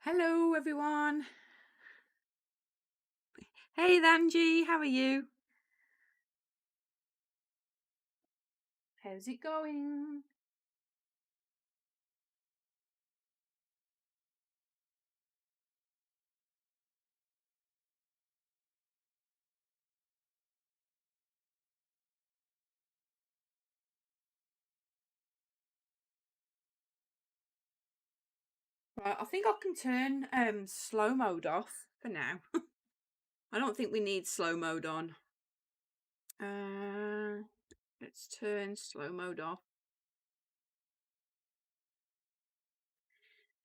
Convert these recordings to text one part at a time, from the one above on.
Hello, everyone. Hey, Angie, how are you? How's it going? Right, I think I can turn slow mode off for now. I don't think we need slow mode on. Let's turn slow mode off.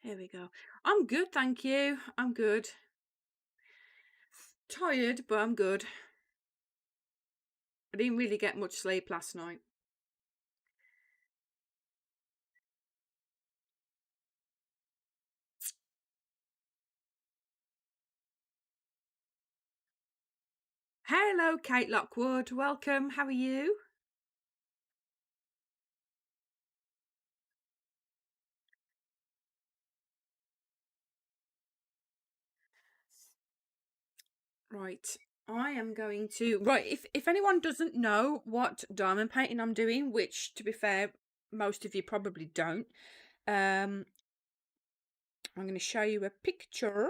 Here we go. I'm good, thank you. I'm good. Tired, but I'm good. I didn't really get much sleep last night. Hello, Kate Lockwood. Welcome. How are you? Right. I am going to if anyone doesn't know what diamond painting I'm doing, which to be fair, most of you probably don't, I'm going to show you a picture.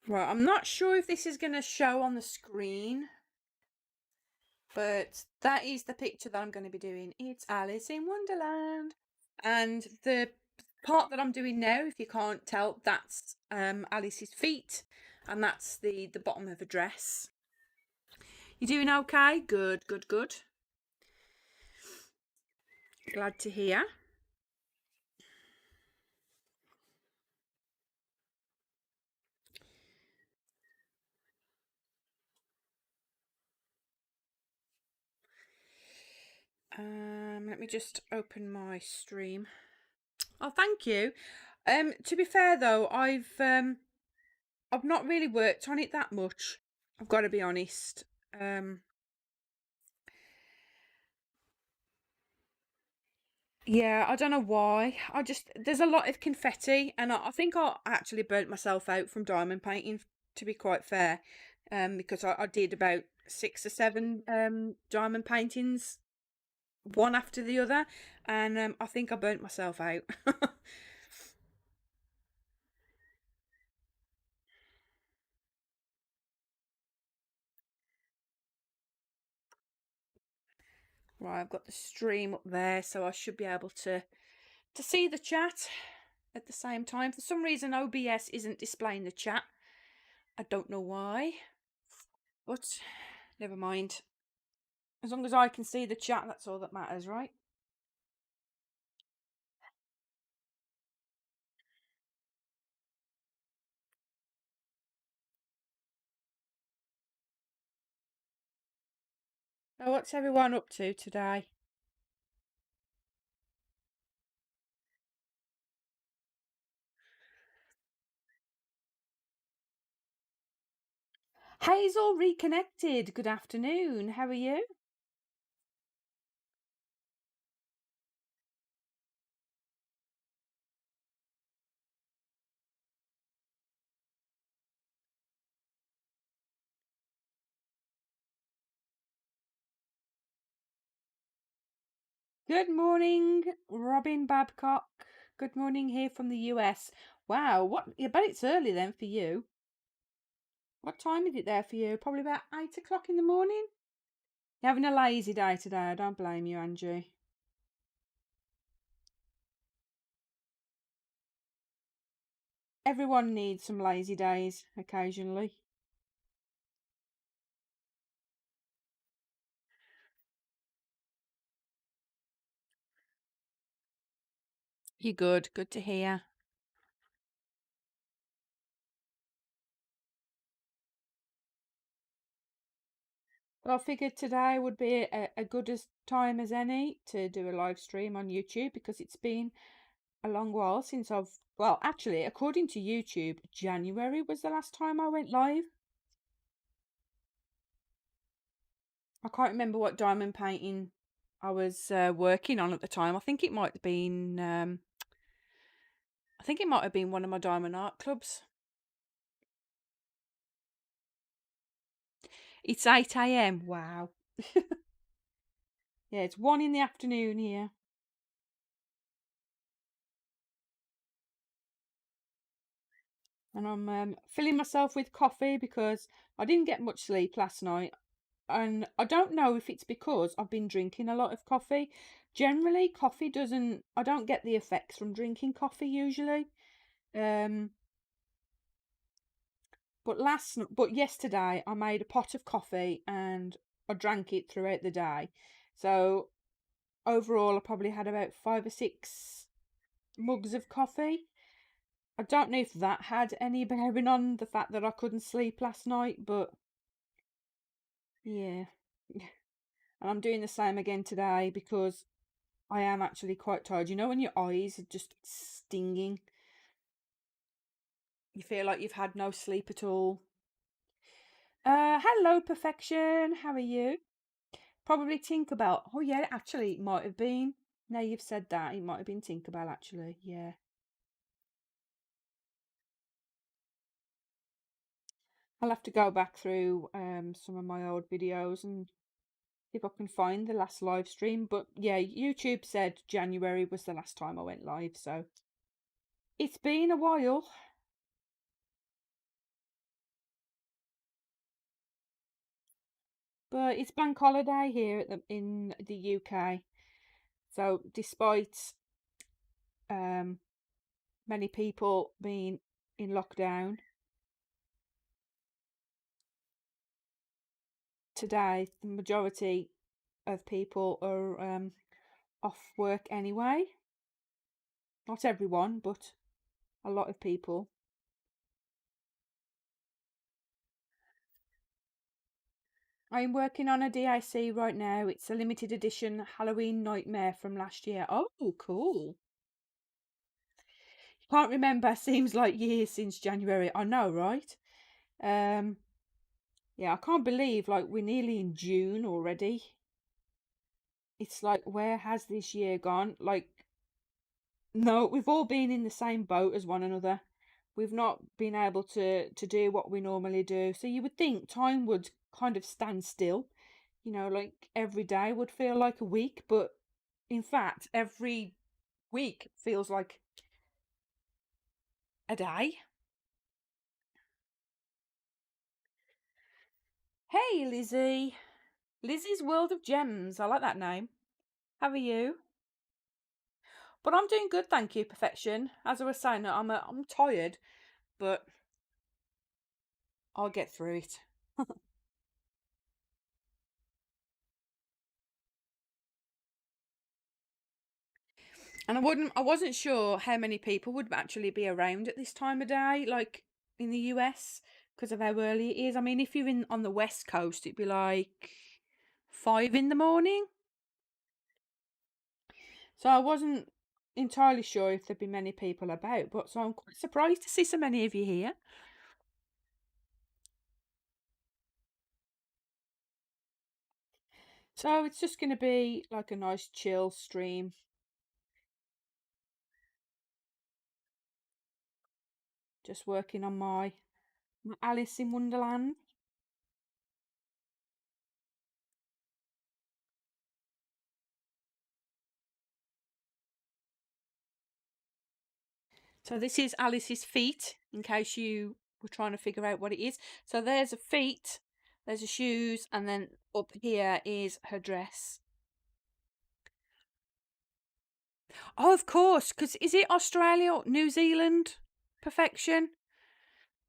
Right, I'm not sure if this is going to show on the screen, but that is the picture that I'm going to be doing. It's Alice in Wonderland. And the part that I'm doing now, if you can't tell, that's Alice's feet, and that's the bottom of a dress. You doing okay? Good, good, good. Glad to hear. Let me just open my stream. Oh, thank you. To be fair though, I've not really worked on it that much. I've got to be honest. Yeah, I don't know why. There's a lot of confetti, and I think I actually burnt myself out from diamond painting, to be quite fair, because I did about 6 or 7 diamond paintings, one after the other, and I think I burnt myself out. Right, I've got the stream up there, so I should be able to see the chat at the same time. For some reason, OBS isn't displaying the chat. I don't know why, but never mind. As long as I can see the chat, that's all that matters, right? So what's everyone up to today? Hazel reconnected. Good afternoon. How are you? Good morning, Robin Babcock. Good morning here from the US. Wow, I bet it's early then for you. What time is it there for you? Probably about 8 o'clock in the morning? You're having a lazy day today. I don't blame you, Angie. Everyone needs some lazy days occasionally. You're good. Good to hear. Well, I figured today would be a good as time as any to do a live stream on YouTube because it's been a long while since well, actually, according to YouTube, January was the last time I went live. I can't remember what diamond painting I was working on at the time. I think it might have been one of my diamond art clubs. It's 8 a.m. Wow. Yeah, it's 1 in the afternoon here. And I'm filling myself with coffee because I didn't get much sleep last night. And I don't know if it's because I've been drinking a lot of coffee. Generally, coffee doesn't, I don't get the effects from drinking coffee usually. Um, but yesterday I made a pot of coffee and I drank it throughout the day. So overall, I probably had about 5 or 6 mugs of coffee. I don't know if that had any bearing on the fact that I couldn't sleep last night, but yeah. And I'm doing the same again today because I am actually quite tired. You know, when your eyes are just stinging, you feel like you've had no sleep at all. Hello, Perfection. How are you? Probably Tinkerbell. Oh, yeah, actually, it might have been. Now you've said that, it might have been Tinkerbell, actually. Yeah. I'll have to go back through some of my old videos and see if I can find the last live stream. But yeah, YouTube said January was the last time I went live, so it's been a while. But it's bank holiday here in the UK. So despite um, many people being in lockdown today, the majority of people are off work anyway. Not everyone, but a lot of people. I'm working on a DIC right now. It's a limited edition Halloween Nightmare from last year. Oh, cool. Can't remember. Seems like years since January. I know, right? Um, yeah, I can't believe like we're nearly in June already. It's like, where has this year gone? Like, no, we've all been in the same boat as one another. We've not been able to do what we normally do. So you would think time would kind of stand still. You know, like every day would feel like a week, but in fact, every week feels like a day. Hey, Lizzie. Lizzie's World of Gems. I like that name. How are you? But I'm doing good, thank you, Perfection. As I was saying, I'm tired, but I'll get through it. And I wasn't sure how many people would actually be around at this time of day, like in the US, because of how early it is. I mean, if you're in on the West Coast, it'd be like 5 in the morning. So I wasn't entirely sure if there'd be many people about, but so I'm quite surprised to see so many of you here. So it's just going to be like a nice chill stream, just working on my Alice in Wonderland. So this is Alice's feet, in case you were trying to figure out what it is. So there's a feet, there's a shoes, and then up here is her dress. Oh, of course, because is it Australia or New Zealand? Perfection.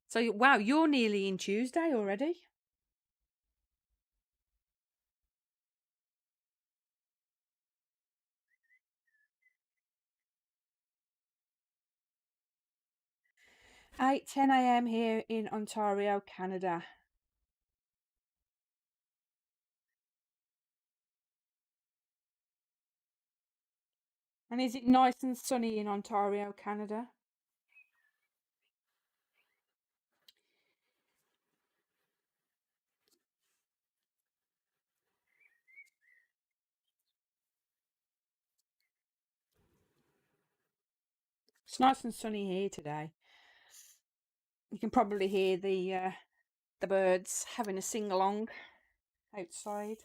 So wow, you're nearly in Tuesday already. 8:10 a.m. here in Ontario, Canada. And is it nice and sunny in Ontario, Canada? It's nice and sunny here today. You can probably hear the birds having a sing along outside.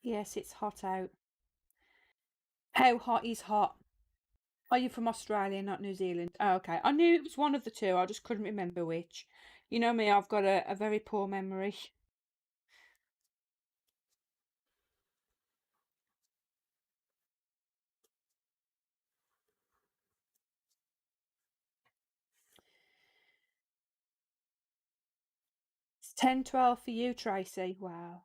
Yes, it's hot out. How hot is hot? Are you from Australia, not New Zealand? Oh, okay. I knew it was one of the two. I just couldn't remember which. You know me, I've got a very poor memory. It's 10, 12 for you, Tracy. Wow.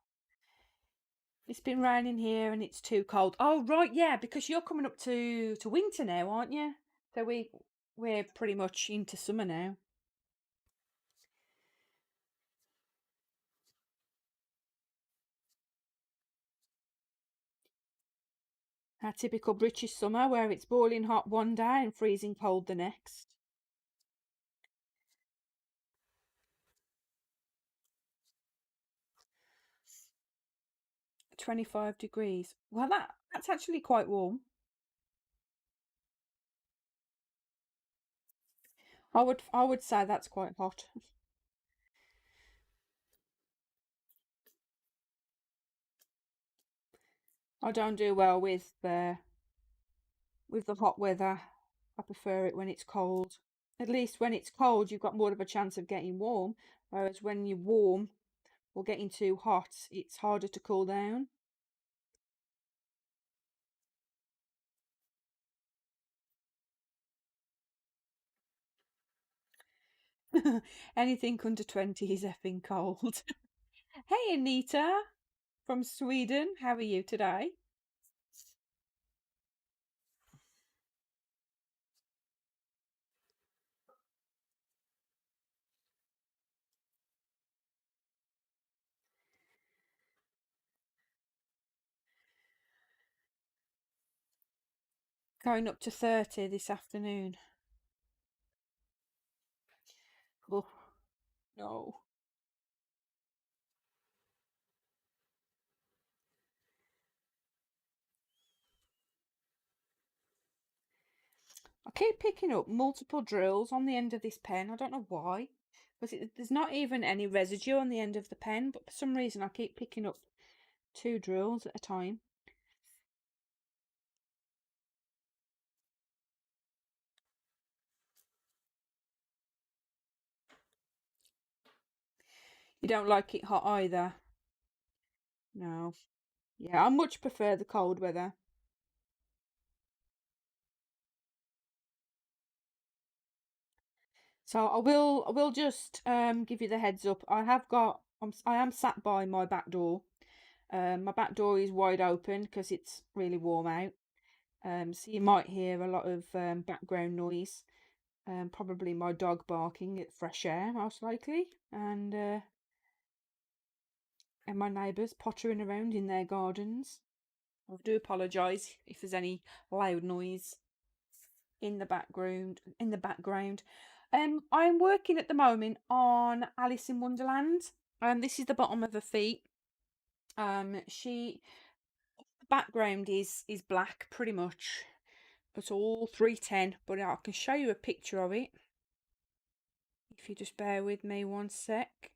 It's been raining here and it's too cold. Oh, right, yeah, because you're coming up to winter now, aren't you? So we're pretty much into summer now. Our typical British summer where it's boiling hot one day and freezing cold the next. 25 degrees. Well, that's actually quite warm. I would say that's quite hot. I don't do well with the hot weather. I prefer it when it's cold. At least when it's cold, you've got more of a chance of getting warm, whereas when you're warm or getting too hot, it's harder to cool down. Anything under 20 is effing cold. Hey, Anita from Sweden. How are you today? Going up to 30 this afternoon. Oh, no. I keep picking up multiple drills on the end of this pen. I don't know why. Because there's not even any residue on the end of the pen, but for some reason I keep picking up two drills at a time. You don't like it hot either? No. Yeah, I much prefer the cold weather. So I will just give you the heads up. I am sat by my back door. My back door is wide open because it's really warm out. So you might hear a lot of background noise. Probably my dog barking at fresh air, most likely, and my neighbours pottering around in their gardens. I do apologise if there's any loud noise in the background. I'm working at the moment on Alice in Wonderland. This is the bottom of her feet. She background is black pretty much. It's all 310, but I can show you a picture of it if you just bear with me one sec.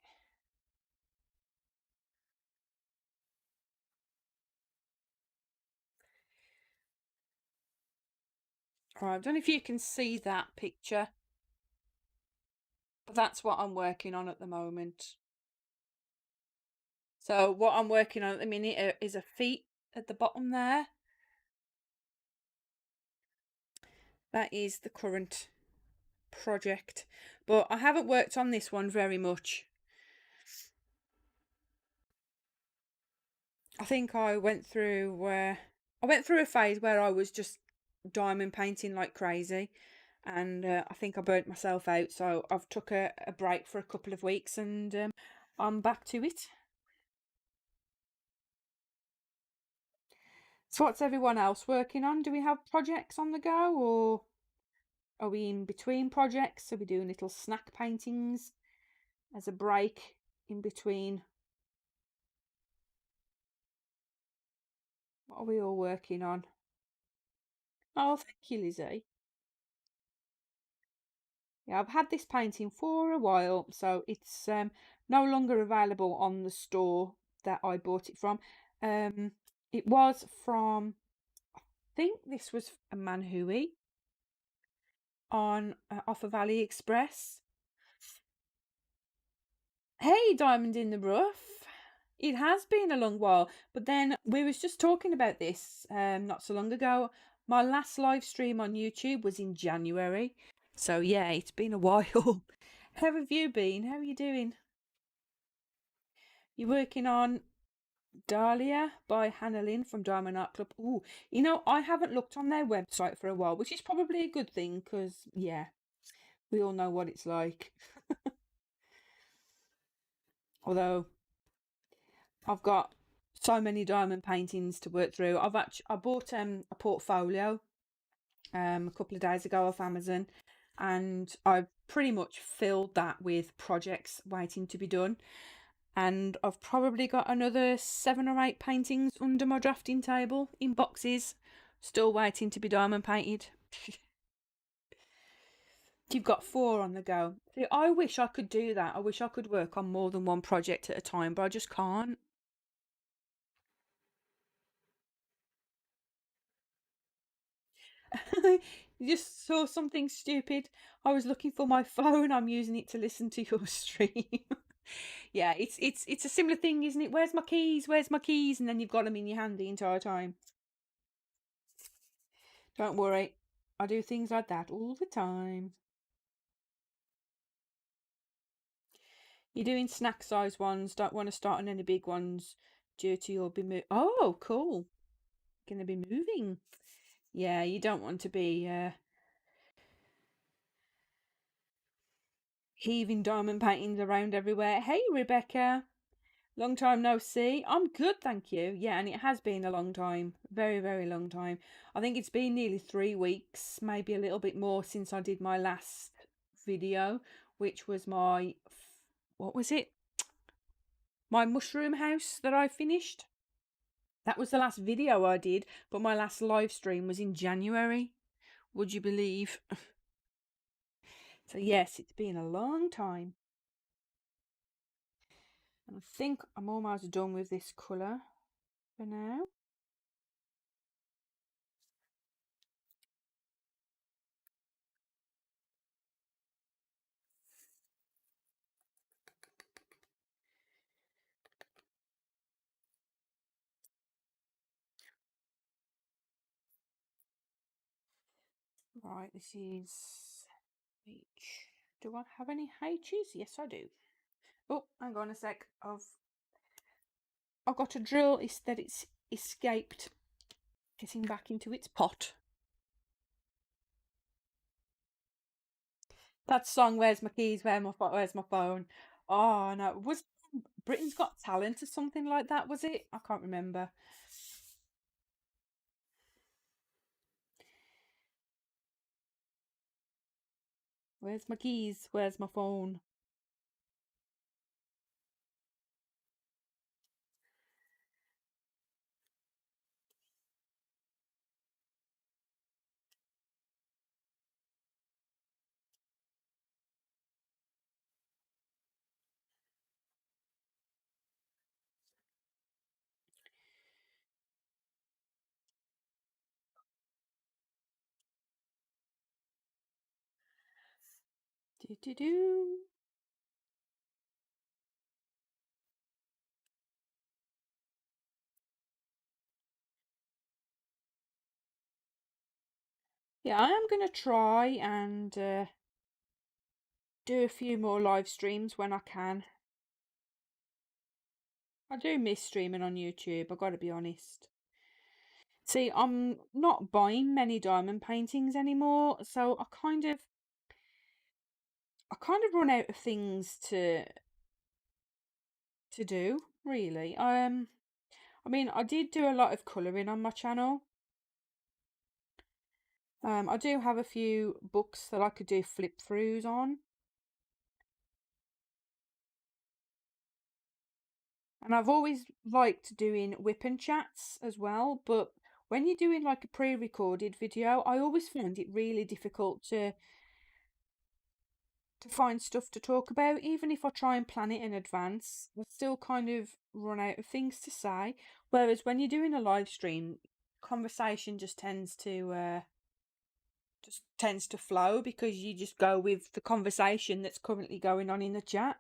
Right, I don't know if you can see that picture, but that's what I'm working on at the moment. So what I'm working on at the minute is a feet at the bottom there. That is the current project, but I haven't worked on this one very much. I think I went through a phase where I was just diamond painting like crazy, and I think I burnt myself out. So I've took a break for a couple of weeks, and I'm back to it. So what's everyone else working on? Do we have projects on the go, or are we in between projects? Are we doing little snack paintings as a break in between? What are we all working on? Oh, thank you, Lizzie. Yeah, I've had this painting for a while, so it's no longer available on the store that I bought it from. Um, it was from, I think this was a Manhui on off of AliExpress. Hey, Diamond in the Rough. It has been a long while, but then we was just talking about this not so long ago. My last live stream on YouTube was in January. So yeah, it's been a while. How have you been? How are you doing? You're working on Dahlia by Hannah Lynn from Diamond Art Club. Ooh, I haven't looked on their website for a while, which is probably a good thing because, yeah, we all know what it's like. Although I've got so many diamond paintings to work through. I bought a portfolio a couple of days ago off Amazon, and I've pretty much filled that with projects waiting to be done. And I've probably got another 7 or 8 paintings under my drafting table in boxes, still waiting to be diamond painted. You've got 4 on the go. See, I wish I could do that. I wish I could work on more than one project at a time, but I just can't. You just saw something stupid. I was looking for my phone. I'm using it to listen to your stream. Yeah, it's a similar thing, isn't it? Where's my keys? Where's my keys? And then you've got them in your hand the entire time. Don't worry, I do things like that all the time. You're doing snack size ones. Don't want to start on any big ones due to you'll be Oh, cool. Gonna be moving. Yeah, you don't want to be heaving diamond paintings around everywhere. Hey, Rebecca. Long time no see. I'm good, thank you. Yeah, and it has been a long time. Very, very long time. I think it's been nearly 3 weeks, maybe a little bit more since I did my last video, which was what was it? My mushroom house that I finished. That was the last video I did, but my last live stream was in January. Would you believe? So yes, it's been a long time. And I think I'm almost done with this colour for now. Right, this is H. Do I have any H's? Yes, I do. Oh, hang on a sec. I've got a drill. It's that it's escaped getting back into its pot. That song, "Where's My Keys? Where's my phone?" Oh no, was Britain's Got Talent or something like that? Was it? I can't remember. Where's my keys? Where's my phone? Do do do. Yeah, I am gonna try and do a few more live streams when I can. I do miss streaming on YouTube, I gotta be honest. See, I'm not buying many diamond paintings anymore, so I kind of run out of things to do, really. I mean, I did do a lot of colouring on my channel. I do have a few books that I could do flip throughs on. And I've always liked doing whip and chats as well, but when you're doing like a pre-recorded video, I always find it really difficult to find stuff to talk about. Even if I try and plan it in advance, I still kind of run out of things to say. Whereas when you're doing a live stream, conversation just tends to flow because you just go with the conversation that's currently going on in the chat.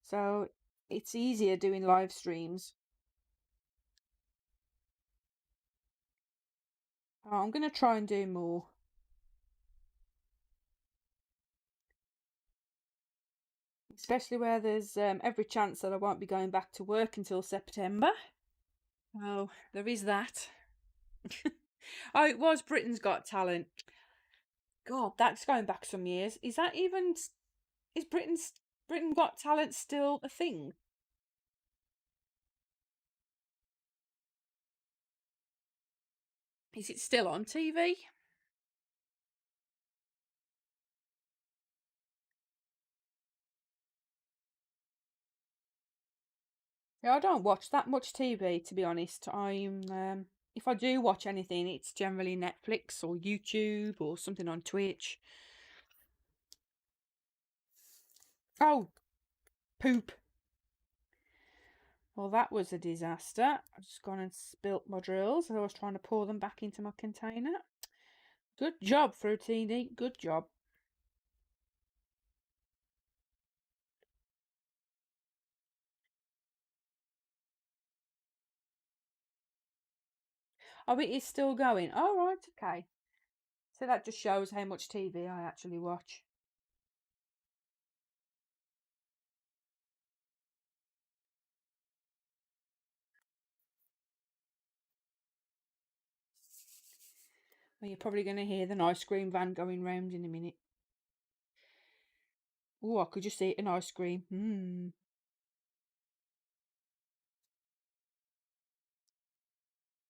So it's easier doing live streams. Oh, I'm going to try and do more. Especially where there's every chance that I won't be going back to work until September. Oh, there is that. Oh, it was Britain's Got Talent. God, that's going back some years. Is that even, is Britain Got Talent still a thing? Is it still on TV? Yeah, I don't watch that much TV, to be honest. If I do watch anything, it's generally Netflix or YouTube or something on Twitch. Oh, poop. Well, that was a disaster. I've just gone and spilt my drills as I was trying to pour them back into my container. Good job, Fruitini. Good job. Oh, it is still going. Oh, right, okay. So that just shows how much TV I actually watch. Well, you're probably going to hear the ice cream van going round in a minute. Oh, I could just eat an ice cream.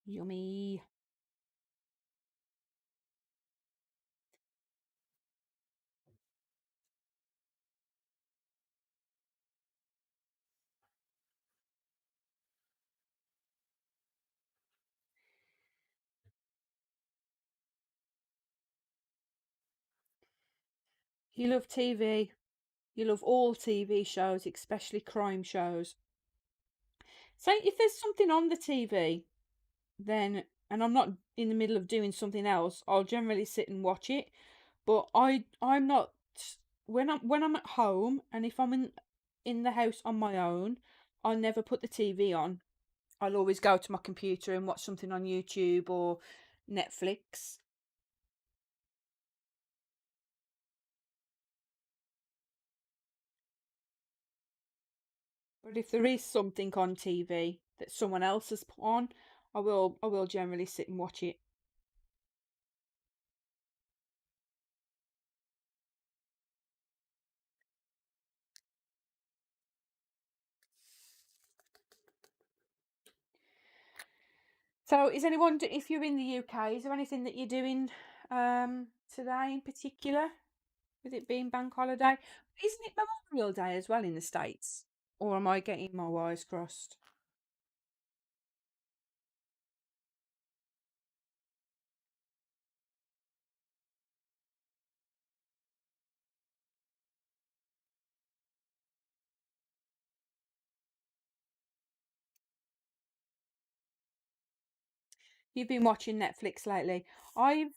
Yummy. You love TV. You love all TV shows, especially crime shows. So if there's something on the TV, then, and I'm not in the middle of doing something else, I'll generally sit and watch it. But I'm not, when I'm at home and if I'm in the house on my own, I'll never put the TV on. I'll always go to my computer and watch something on YouTube or Netflix. But if there is something on TV that someone else has put on, I will generally sit and watch it. So is anyone, if you're in the UK, is there anything that you're doing today in particular, with it being bank holiday? Isn't it Memorial Day as well in the States? Or am I getting my wires crossed? You've been watching Netflix lately. I've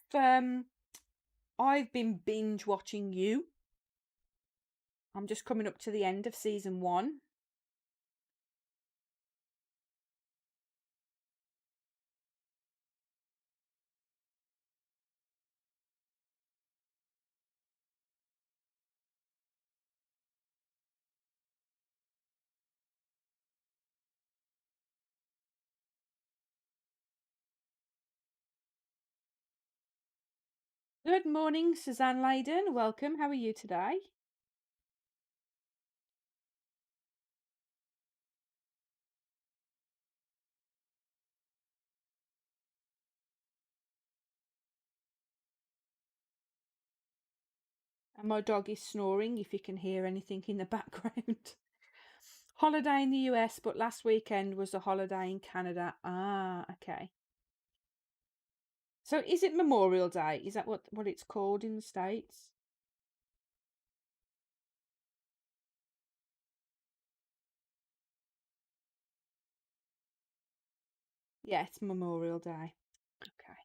been binge watching you. I'm just coming up to the end of season 1. Good morning, Suzanne Layden. Welcome. How are you today? And my dog is snoring if you can hear anything in the background. Holiday in the US, but last weekend was a holiday in Canada. Ah, okay. So is it Memorial Day? Is that what it's called in the States? Yeah, it's Memorial Day. Okay.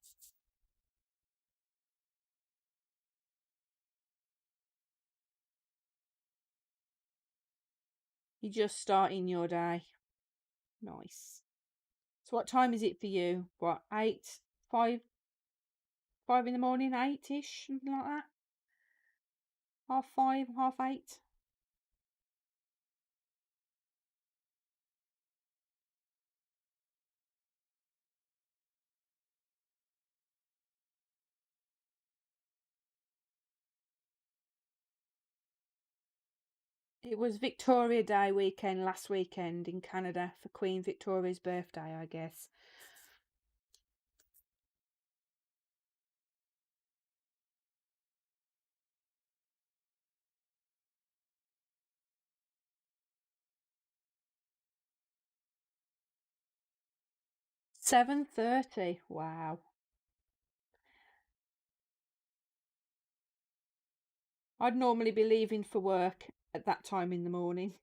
You're just starting your day. Nice. So what time is it for you? What, 8, 5, 5 in the morning, 8-ish, something like that? Half 5, half 8? It was Victoria Day weekend last weekend in Canada for Queen Victoria's birthday, I guess. $7:30. Wow. I'd normally be leaving for work at that time in the morning.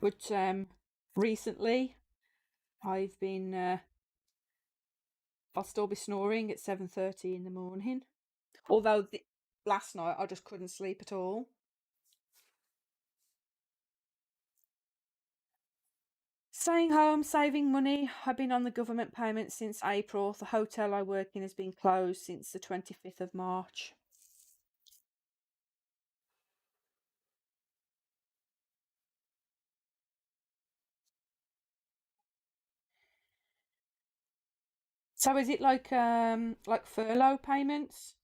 But recently I've been I'll still be snoring at 7:30 in the morning. Although last night I just couldn't sleep at all. Staying home, saving money. I've been on the government payment since April. The hotel I work in has been closed since the 25th of March. So is it like furlough payments?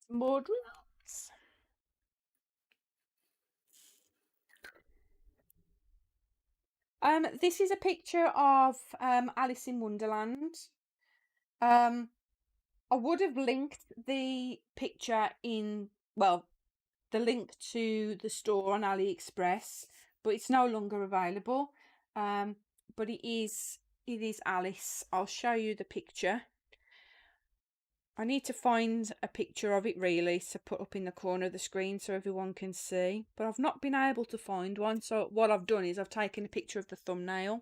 More drinks. This is a picture of Alice in Wonderland. Um, I would have linked the picture in, well, the link to the store on AliExpress, but it's no longer available. Um, but it is Alice. I'll show you the picture. I need to find a picture of it really to put up in the corner of the screen so everyone can see, but I've not been able to find one. So what I've done is I've taken a picture of the thumbnail,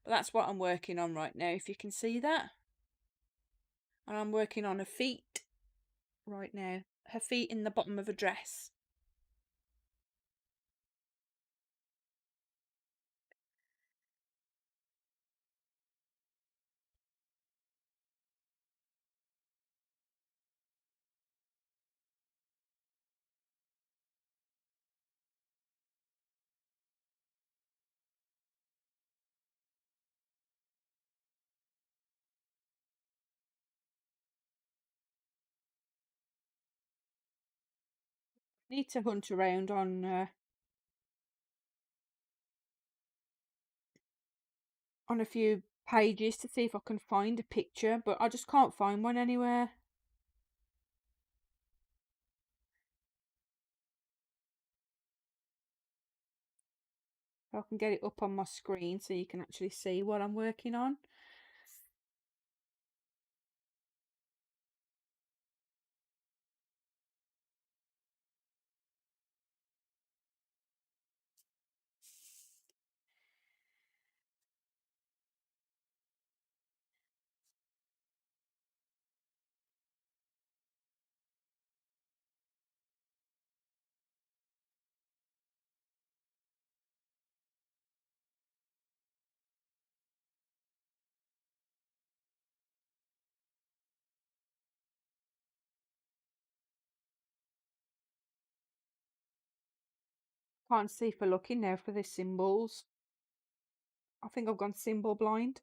but that's what I'm working on right now, if you can see that. And I'm working on her feet right now. Her feet in the bottom of a dress. Need to hunt around on a few pages to see if I can find a picture, but I just can't find one anywhere. I can get it up on my screen so you can actually see what I'm working on. Can't see for looking now for the symbols. I think I've gone symbol blind.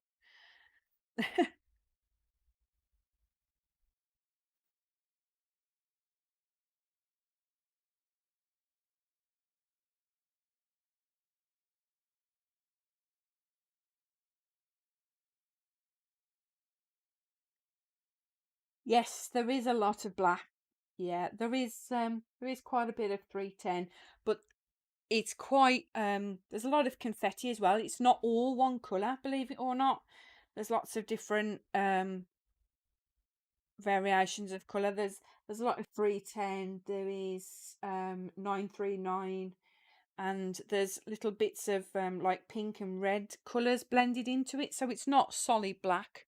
Yes, there is a lot of black. Yeah, there is quite a bit of 310, but it's quite there's a lot of confetti as well. It's not all one colour, believe it or not. There's lots of different variations of colour. There's a lot of 310, there is 939, and there's little bits of like pink and red colours blended into it. So it's not solid black,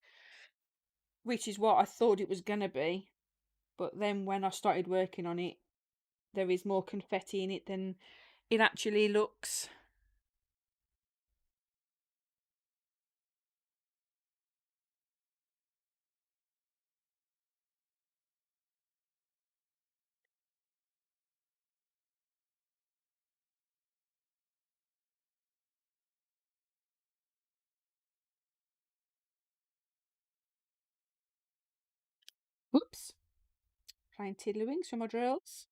which is what I thought it was gonna be. But then when I started working on it, there is more confetti in it than it actually looks. Oops, playing tiddlywinks for my drills.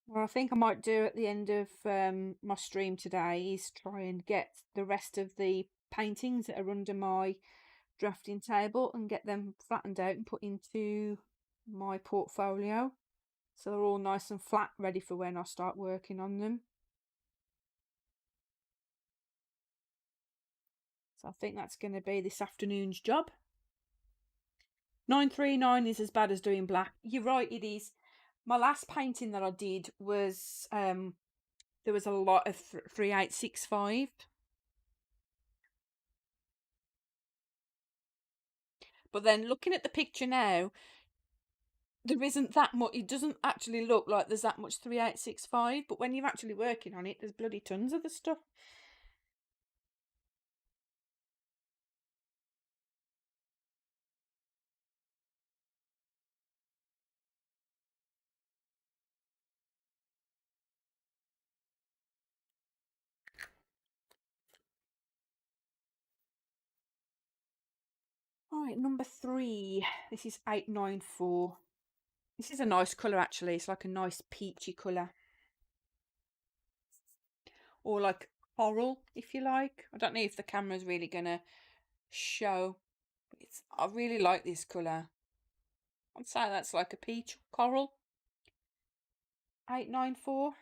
What I think I might do at the end of my stream today is try and get the rest of the paintings that are under my drafting table and get them flattened out and put into my portfolio. So they're all nice and flat, ready for when I start working on them. So I think that's going to be this afternoon's job. 939 is as bad as doing black. You're right, it is. My last painting that I did was there was a lot of 3865. But then looking at the picture now, there isn't that much. It doesn't actually look like there's that much 3865. But when you're actually working on it, there's bloody tons of the stuff. All right, number 3. This is 894. This is a nice colour actually. It's like a nice peachy colour. Or like coral, if you like. I don't know if the camera's really gonna show. But I really like this colour. I'd say that's like a peach coral. 894.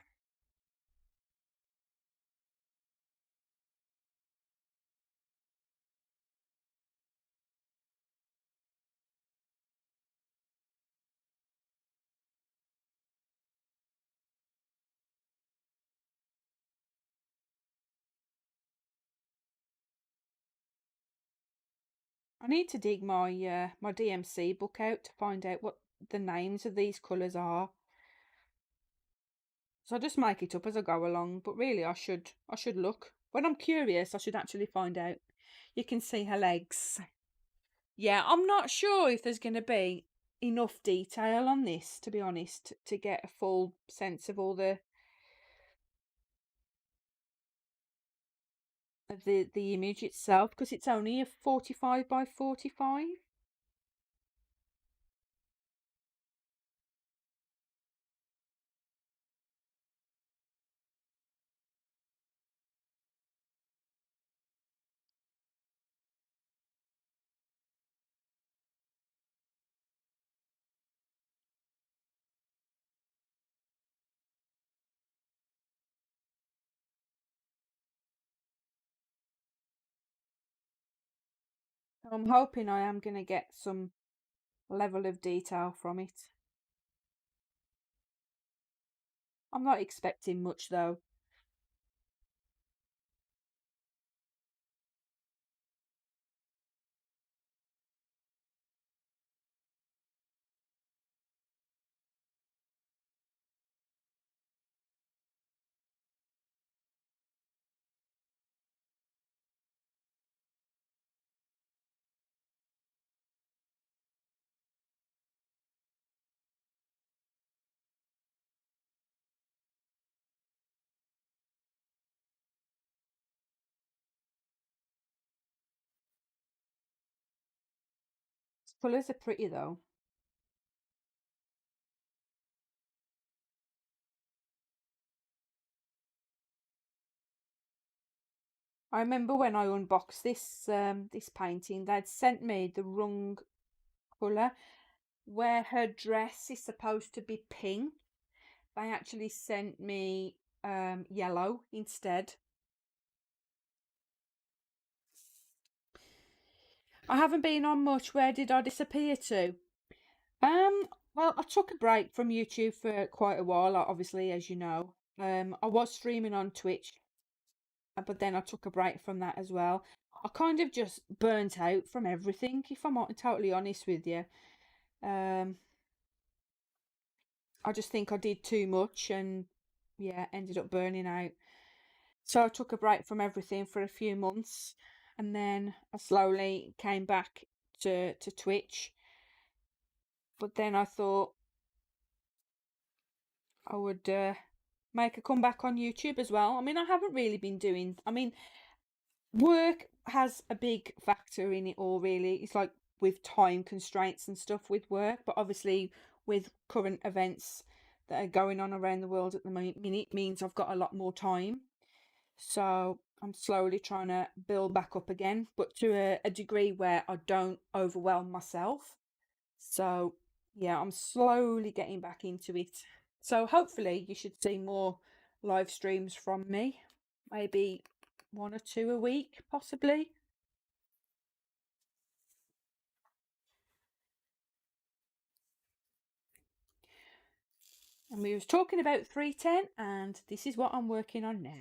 I need to dig my my DMC book out to find out what the names of these colours are. So I just make it up as I go along, but really I should look. When I'm curious, I should actually find out. You can see her legs. Yeah, I'm not sure if there's going to be enough detail on this, to be honest, to get a full sense of all the image itself, because it's only a 45 by 45. I'm hoping I am going to get some level of detail from it. I'm not expecting much though. Colours are pretty though. I remember when I unboxed this painting, they'd sent me the wrong colour. Where her dress is supposed to be pink, they actually sent me yellow instead. I haven't been on much. Where did I disappear to? Well, I took a break from YouTube for quite a while, obviously, as you know. I was streaming on Twitch, but then I took a break from that as well. I kind of just burnt out from everything, if I'm totally honest with you. Um, I just think I did too much and yeah, ended up burning out. So I took a break from everything for a few months and then I slowly came back to Twitch. But then I thought I would make a comeback on YouTube as well. I mean, I haven't really been doing, I mean, work has a big factor in it all, really. It's like with time constraints and stuff with work, but obviously with current events that are going on around the world at the minute means I've got a lot more time. So I'm slowly trying to build back up again, but to a degree where I don't overwhelm myself. So yeah, I'm slowly getting back into it. So hopefully you should see more live streams from me. Maybe one or two a week, possibly. And we was talking about 310 and this is what I'm working on now.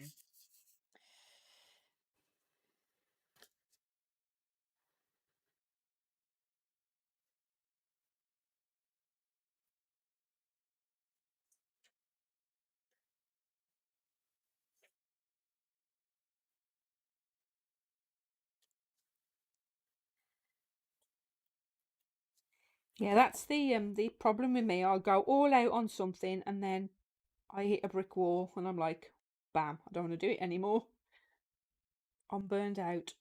Yeah, that's the problem with me. I'll go all out on something and then I hit a brick wall and I'm like, bam, I don't want to do it anymore. I'm burned out.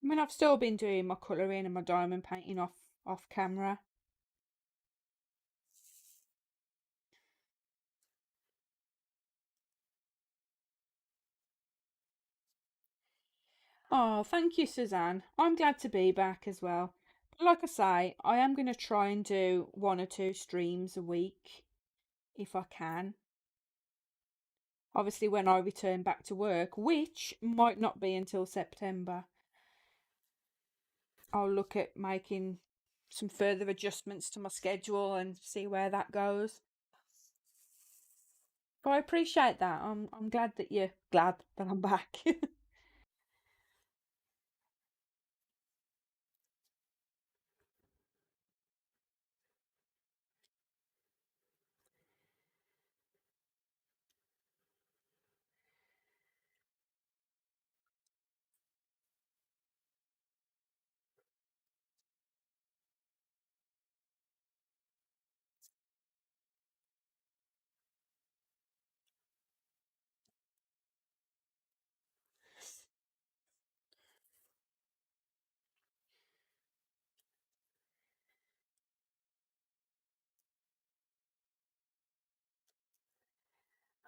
I mean, I've still been doing my colouring and my diamond painting off camera. Oh, thank you, Suzanne. I'm glad to be back as well. But like I say, I am going to try and do one or two streams a week if I can. Obviously, when I return back to work, which might not be until September, I'll look at making some further adjustments to my schedule and see where that goes. But I appreciate that. I'm glad that you're glad that I'm back.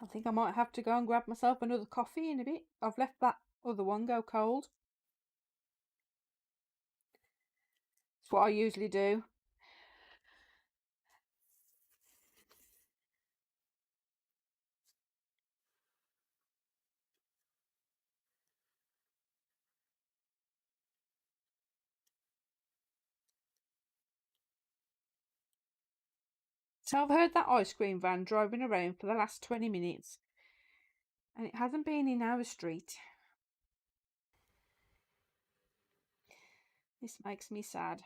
I think I might have to go and grab myself another coffee in a bit. I've left that other one go cold. It's what I usually do. So I've heard that ice cream van driving around for the last 20 minutes and it hasn't been in our street. This makes me sad.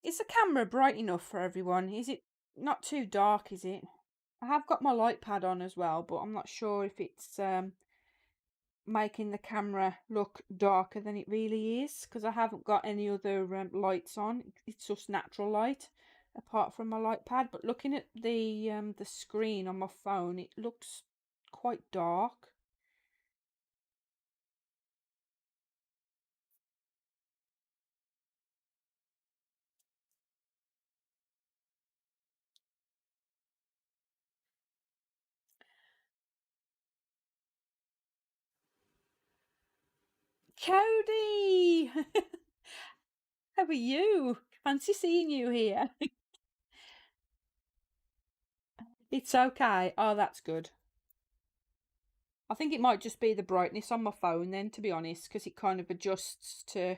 Is the camera bright enough for everyone? Is it not too dark, is it? I have got my light pad on as well, but I'm not sure if it's making the camera look darker than it really is, because I haven't got any other lights on. It's just natural light apart from my light pad. But looking at the screen on my phone, it looks quite dark. Cody, how are you? Fancy seeing you here. It's okay. Oh, that's good. I think it might just be the brightness on my phone then, to be honest, because it kind of adjusts to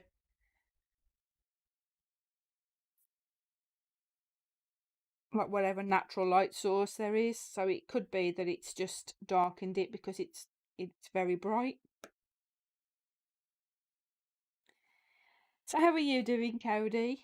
like whatever natural light source there is. So it could be that it's just darkened it because it's very bright. So how are you doing, Cody?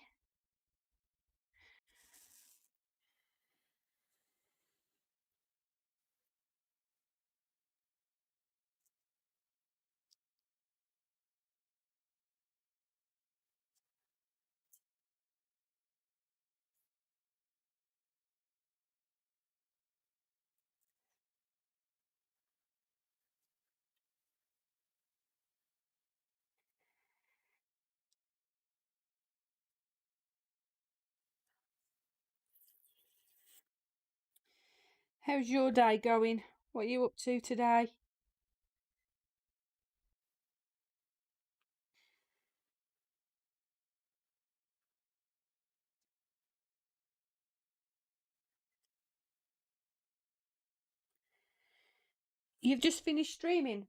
How's your day going? What are you up to today? You've just finished streaming.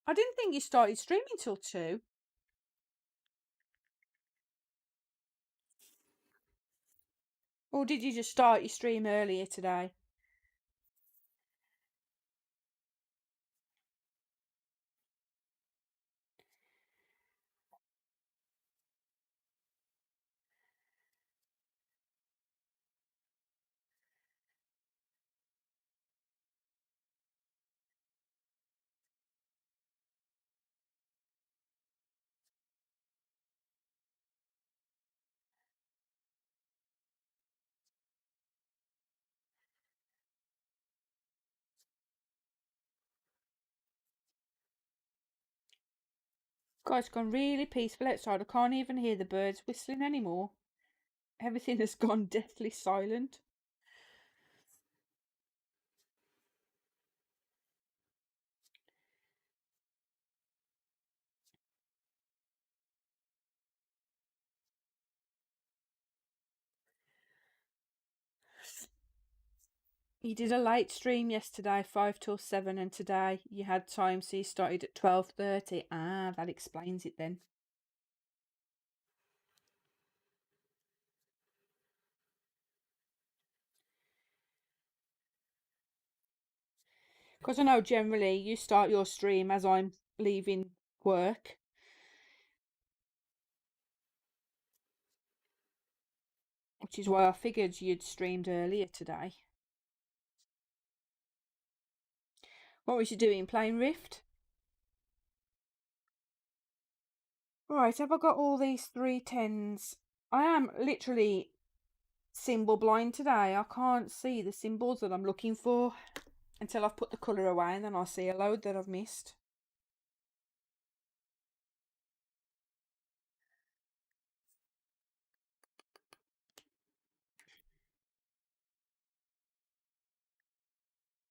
I didn't think you started streaming till 2. Or did you just start your stream earlier today? God, it's gone really peaceful outside. I can't even hear the birds whistling anymore. Everything has gone deathly silent. You did a late stream yesterday, 5 till 7, and today you had time, so you started at 12:30. Ah, that explains it then. Because I know generally you start your stream as I'm leaving work, which is why I figured you'd streamed earlier today. What was you doing? Playing Rift? Right, have I got all these 3 10s? I am literally symbol blind today. I can't see the symbols that I'm looking for until I've put the colour away, and then I'll see a load that I've missed.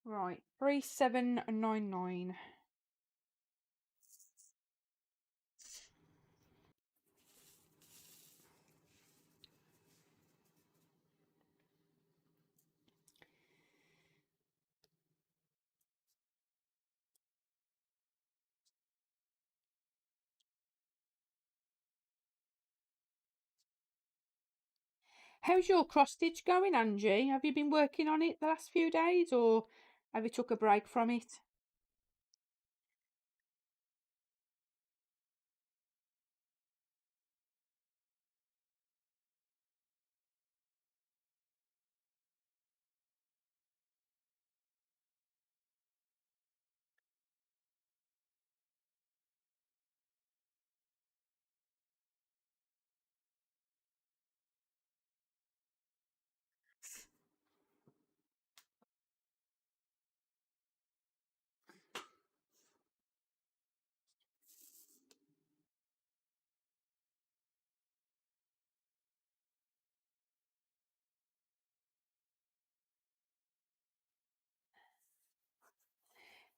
Right, 3799. How's your cross stitch going, Angie? Have you been working on it the last few days, or have you took a break from it?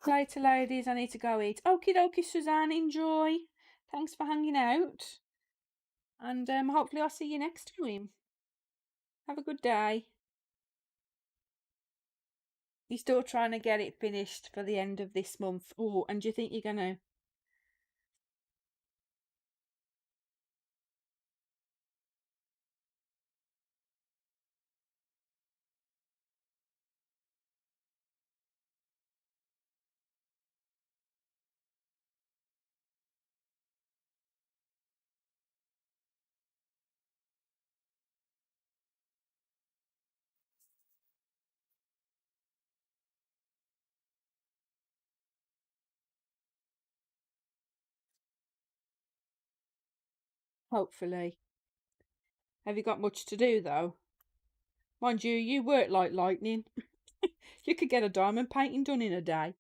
Later, ladies, I need to go eat. Okie dokie, Suzanne, enjoy. Thanks for hanging out. And hopefully I'll see you next time. Have a good day. You're still trying to get it finished for the end of this month. Oh, and do you think you're gonna? Hopefully. Have you got much to do though? Mind you, you work like lightning. You could get a diamond painting done in a day.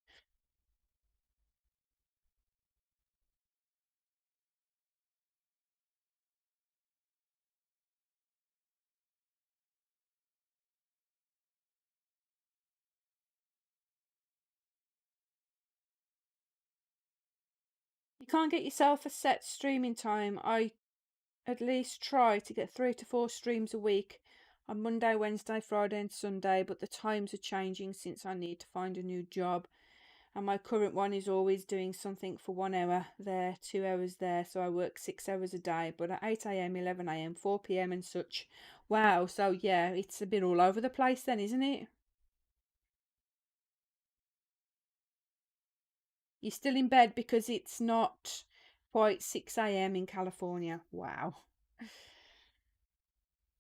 You can't get yourself a set streaming time. I at least try to get 3 to 4 streams a week on Monday, Wednesday, Friday, and Sunday, but the times are changing since I need to find a new job. And my current one is always doing something for 1 hour there, 2 hours there. So I work 6 hours a day, but at 8 a.m., 11 a.m., 4 p.m., and such. Wow. So yeah, it's a bit all over the place then, isn't it? You're still in bed because it's not quite 6 a.m. in California. Wow.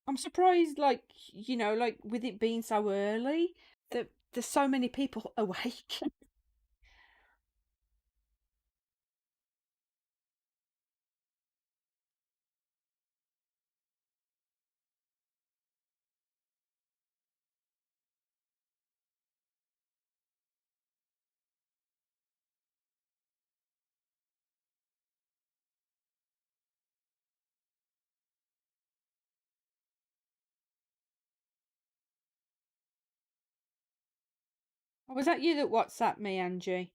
I'm surprised, like, like with it being so early, that there's so many people awake. Was that you that WhatsApped me, Angie?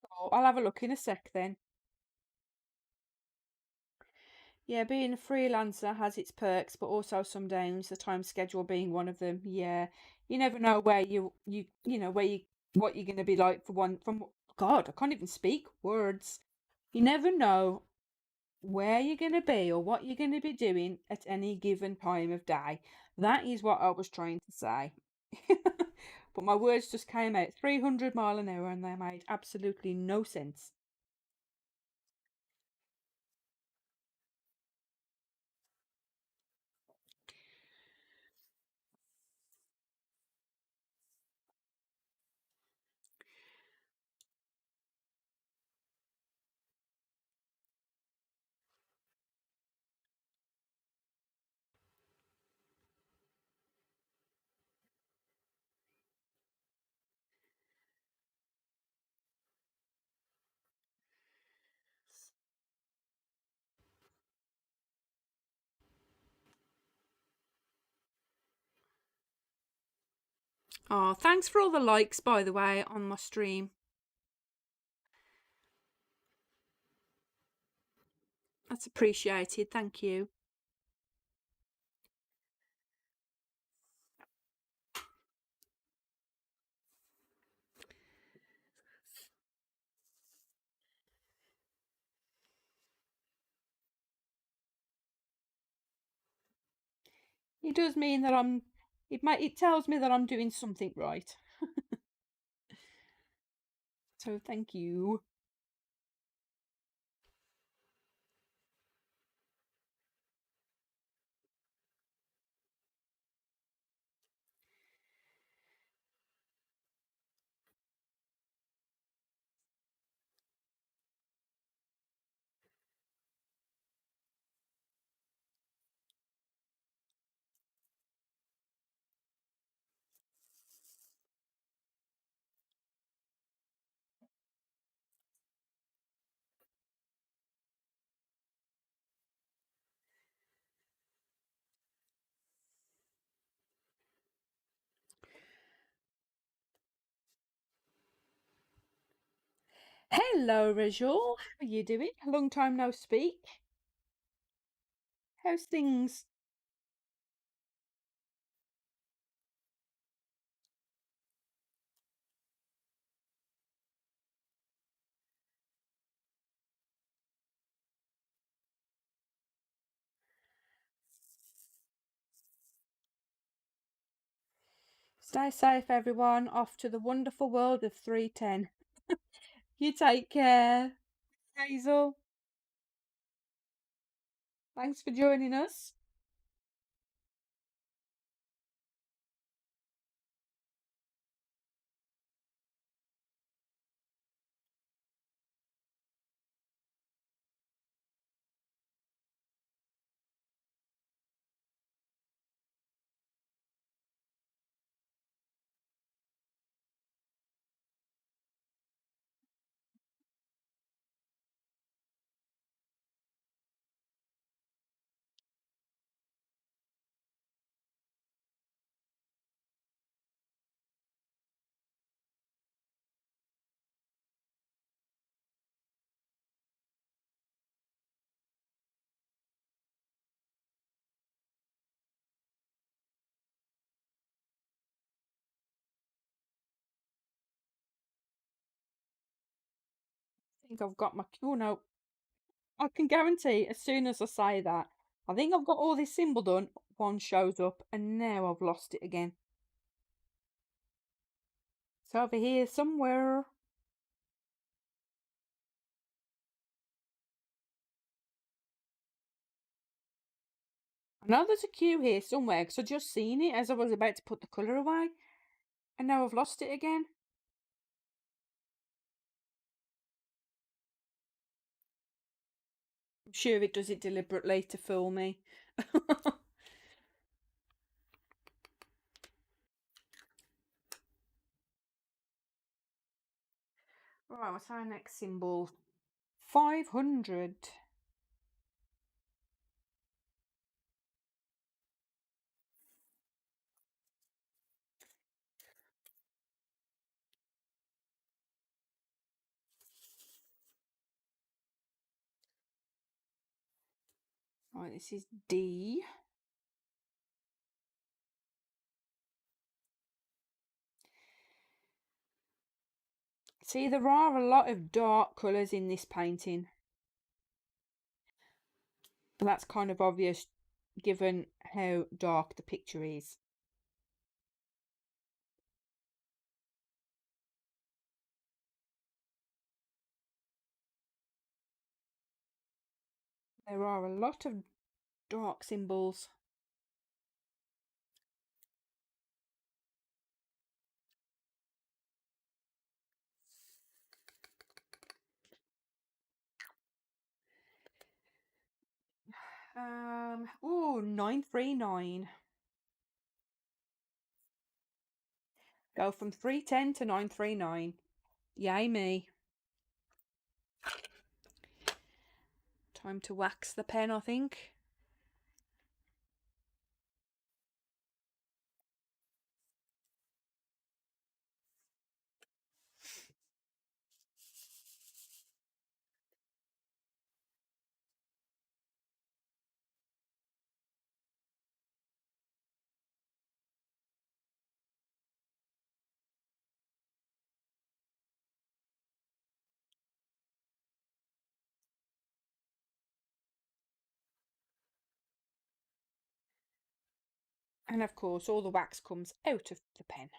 Oh, I'll have a look in a sec then. Yeah, being a freelancer has its perks, but also some downs, the time schedule being one of them. Yeah. You never know where where what you're going to be like for one from God, I can't even speak words. You never know where you're going to be or what you're going to be doing at any given time of day. That is what I was trying to say. But my words just came out 300 mile an hour and they made absolutely no sense. Oh, thanks for all the likes, by the way, on my stream. That's appreciated. Thank you. It does mean that it tells me that I'm doing something right. So thank you. Hello, Rachel. How are you doing? Long time no speak. How's things? Stay safe, everyone. Off to the wonderful world of 310. You take care. Hazel, thanks for joining us. I think I've got my. Oh no, I can guarantee as soon as I say that, I think I've got all this symbol done. One shows up, and now I've lost it again. It's over here somewhere. I know there's a queue here somewhere because I just seen it as I was about to put the colour away, and now I've lost it again. I'm sure it does it deliberately to fool me. Right, what's our next symbol? 500. Right, this is D. See, there are a lot of dark colours in this painting. And that's kind of obvious given how dark the picture is. There are a lot of dark symbols. Ooh, 939. Go from 310 to 939. Yay me. Time to wax the pen, I think. And of course, all the wax comes out of the pen.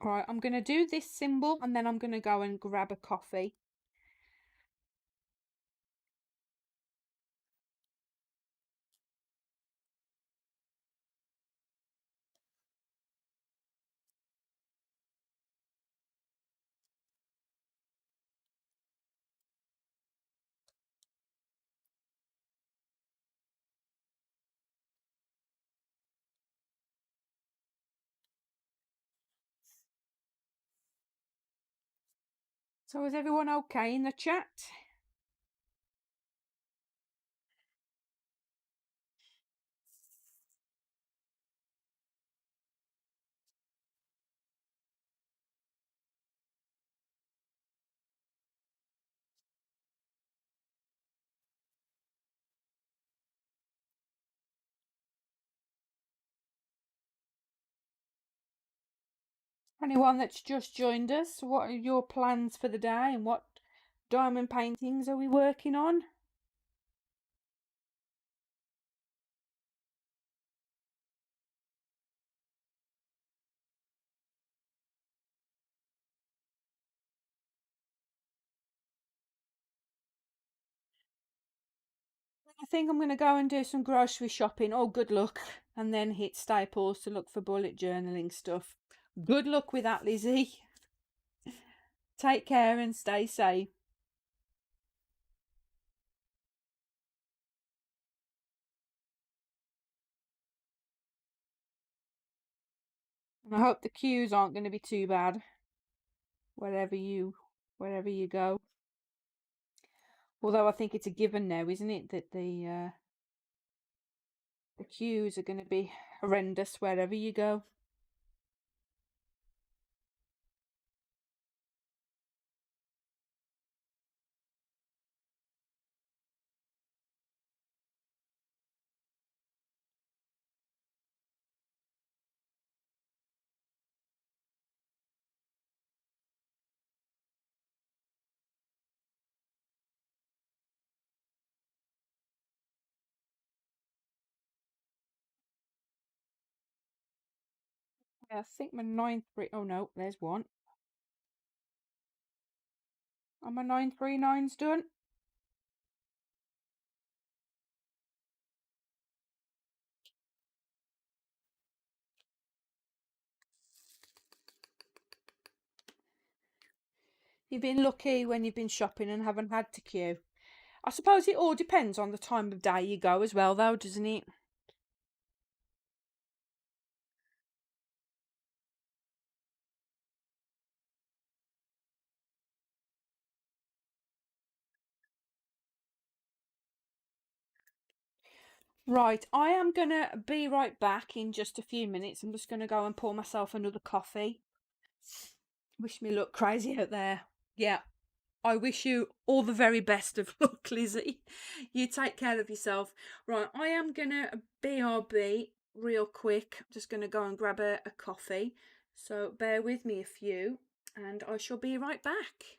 Alright, I'm going to do this symbol and then I'm going to go and grab a coffee. So is everyone okay in the chat? Anyone that's just joined us, what are your plans for the day and what diamond paintings are we working on? I think I'm going to go and do some grocery shopping. Oh, good luck. And then hit Staples to look for bullet journaling stuff. Good luck with that, Lizzie. Take care and stay safe. And I hope the queues aren't going to be too bad wherever you go. Although I think it's a given now, isn't it, that the queues are going to be horrendous wherever you go. I think my 9-3. Oh no, there's one. Are my 939s done? You've been lucky when you've been shopping and haven't had to queue. I suppose it all depends on the time of day you go as well, though, doesn't it? Right, I am gonna be right back in just a few minutes. I'm just gonna go and pour myself another coffee. Wish me luck crazy out there. Yeah, I wish you all the very best of luck, Lizzie. You take care of yourself. Right, I am gonna BRB real quick. I'm just gonna go and grab a coffee. So bear with me a few, and I shall be right back.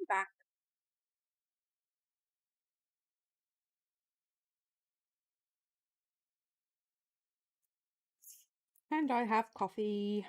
back. And I have coffee.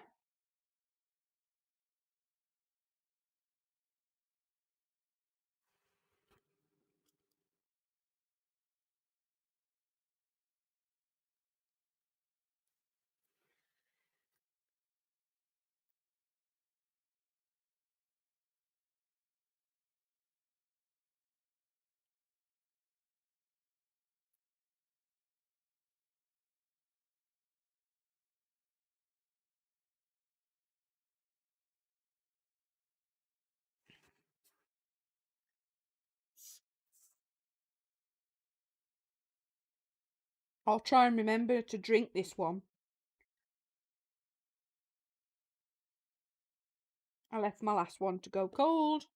I'll try and remember to drink this one. I left my last one to go cold.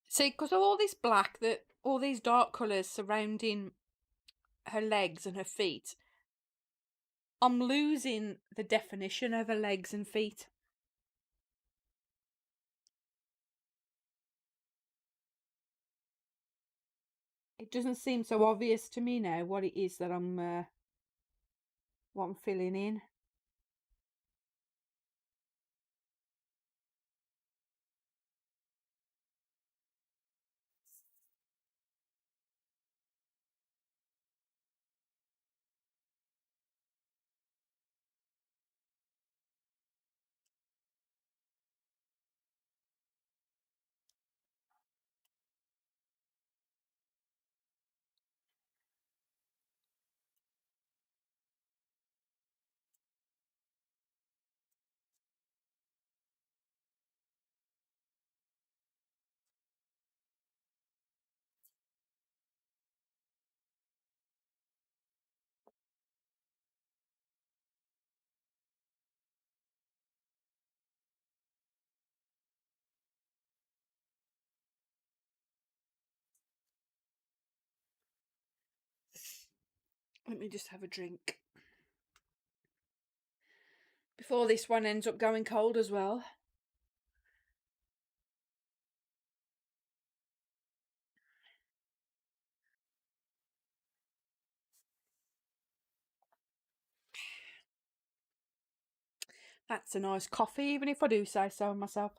See, because of all this black, that all these dark colours surrounding her legs and her feet, I'm losing the definition of her legs and feet. It doesn't seem so obvious to me now what it is that what I'm filling in. Let me just have a drink before this one ends up going cold as well. That's a nice coffee, even if I do say so myself.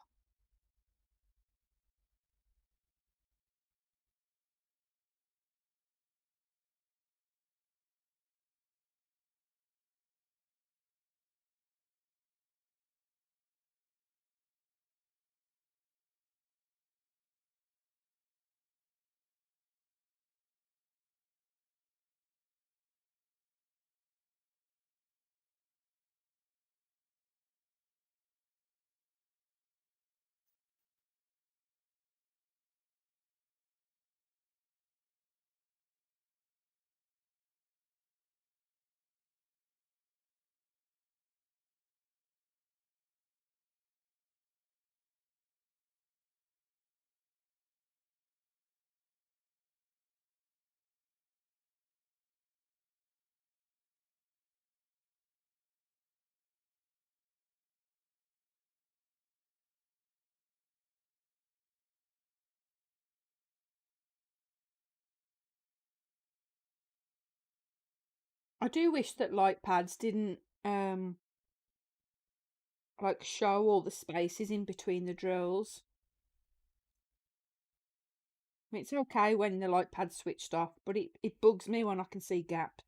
I do wish that light pads didn't like show all the spaces in between the drills. It's okay when the light pad's switched off, but it bugs me when I can see gaps.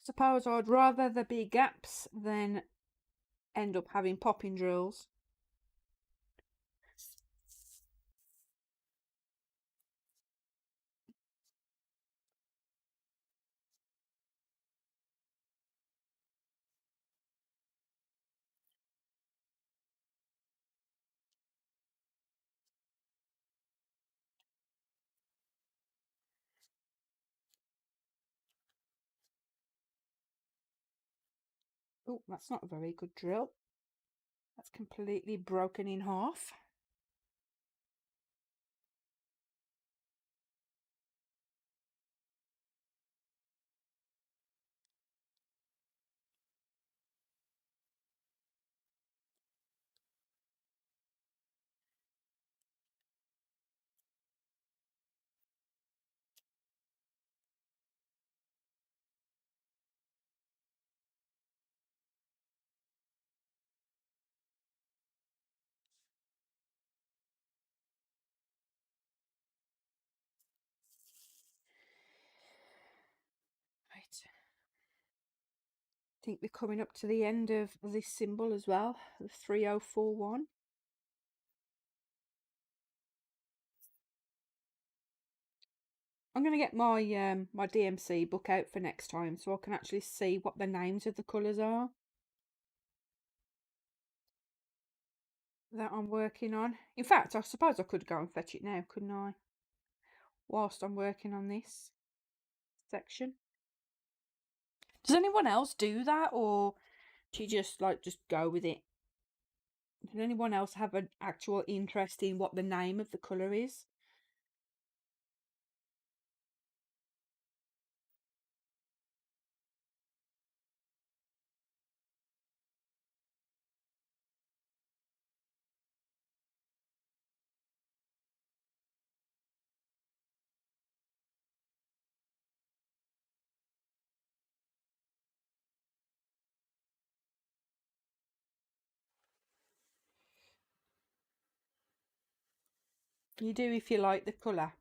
Suppose I'd rather there be gaps than end up having popping drills. Oh, that's not a very good drill. That's completely broken in half. Right. I think we're coming up to the end of this symbol as well, the 3041. I'm going to get my my DMC book out for next time so I can actually see what the names of the colours are that I'm working on. In fact, I suppose I could go and fetch it now, couldn't I? Whilst I'm working on this section. Does anyone else do that, or do you just go with it? Does anyone else have an actual interest in what the name of the colour is? You do if you like the colour.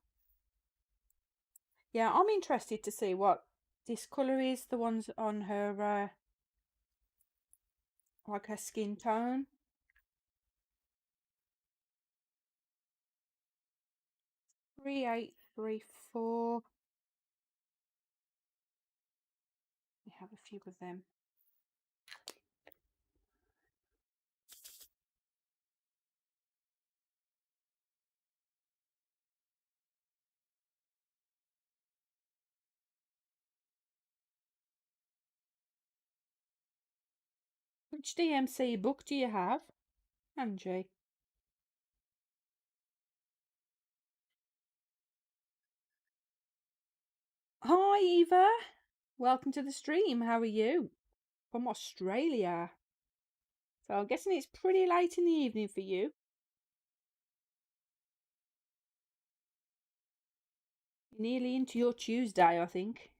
Yeah, I'm interested to see what this colour is, the ones on her, like her skin tone. 3834. We have a few of them. Which DMC book do you have, Angie? Hi, Eva. Welcome to the stream. How are you? From Australia. So I'm guessing it's pretty late in the evening for you. Nearly into your Tuesday, I think.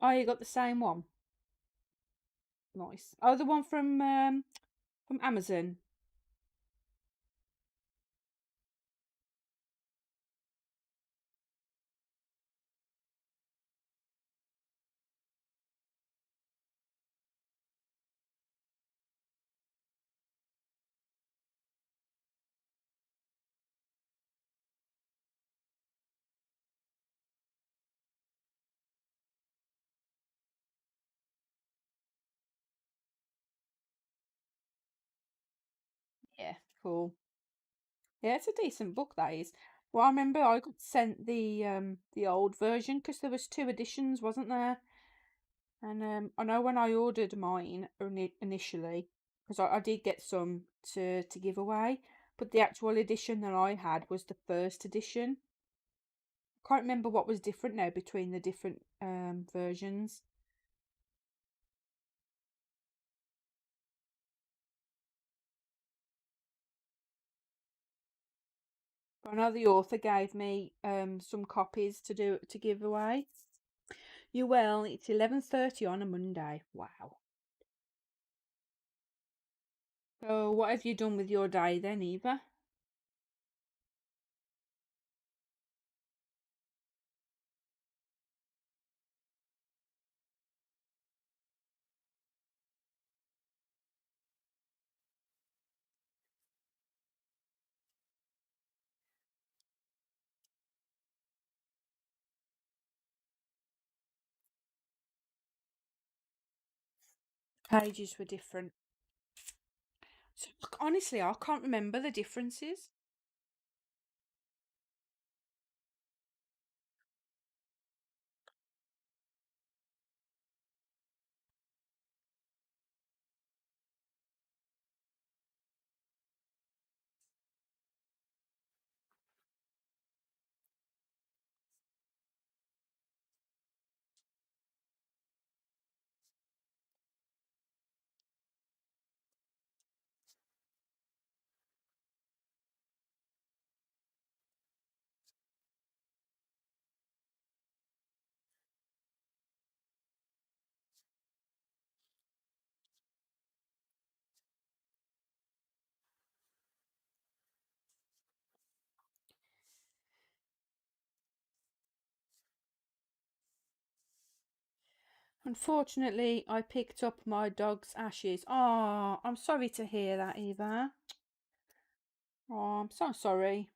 Oh, you got the same one. Nice. Oh, the one from Amazon. Yeah, cool. Yeah, it's a decent book, that is. Well, I remember I got sent the old version because there was two editions, wasn't there? And I know when I ordered mine initially, because I did get some to give away, but the actual edition that I had was the first edition. Can't remember what was different now between the different versions. But I know the author gave me some copies to give away. You will. It's 11:30 on a Monday. Wow. So what have you done with your day then, Eva? Pages were different. So, honestly, I can't remember the differences. Unfortunately, I picked up my dog's ashes. Oh, I'm sorry to hear that, Eva. Oh, I'm so sorry.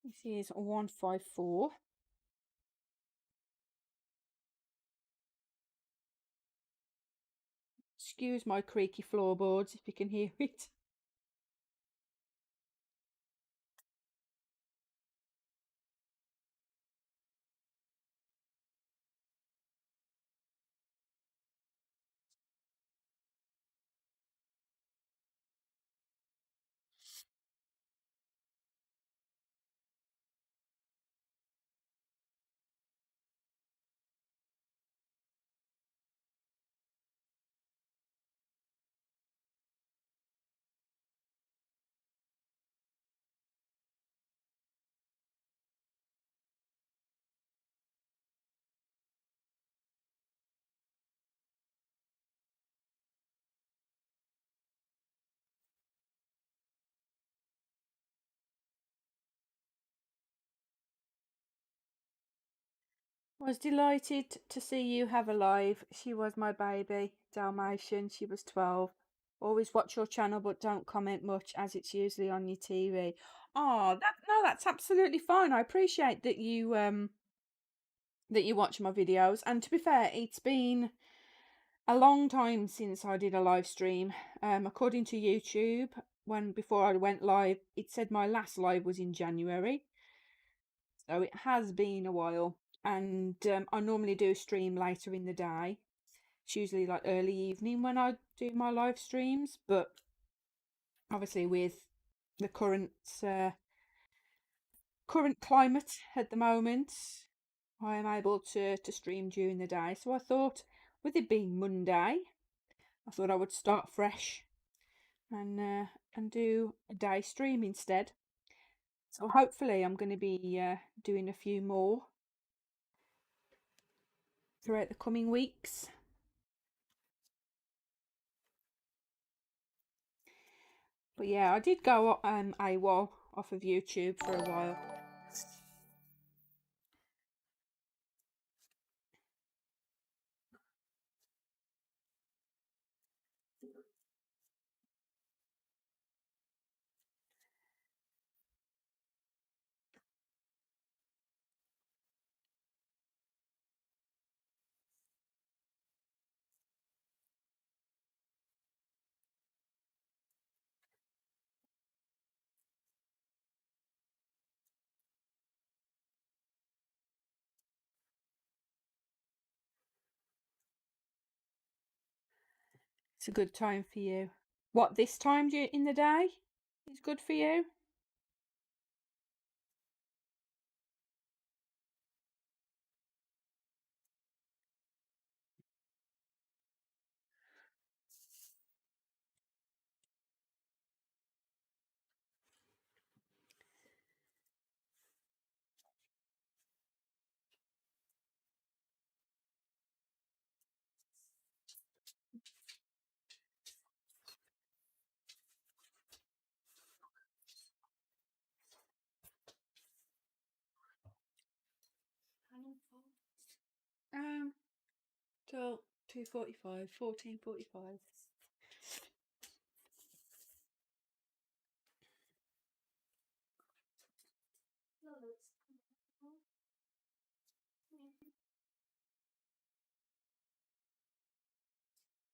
This is 154. Excuse my creaky floorboards if you can hear it. Was delighted to see you have a live. She was my baby, Dalmatian. She was 12. Always watch your channel, but don't comment much as it's usually on your TV. Oh, that's absolutely fine. I appreciate that you watch my videos. And to be fair, it's been a long time since I did a live stream. According to YouTube, when before I went live, it said my last live was in January. So it has been a while. And I normally do stream later in the day. It's usually like early evening when I do my live streams. But obviously with the current climate at the moment, I am able to stream during the day. So I thought, with it being Monday, I thought I would start fresh and do a day stream instead. So hopefully I'm going to be doing a few more throughout the coming weeks. But yeah, I did go AWOL off of YouTube for a while. It's a good time for you. What, this time in the day is good for you? Um, till 2:45, 14:45.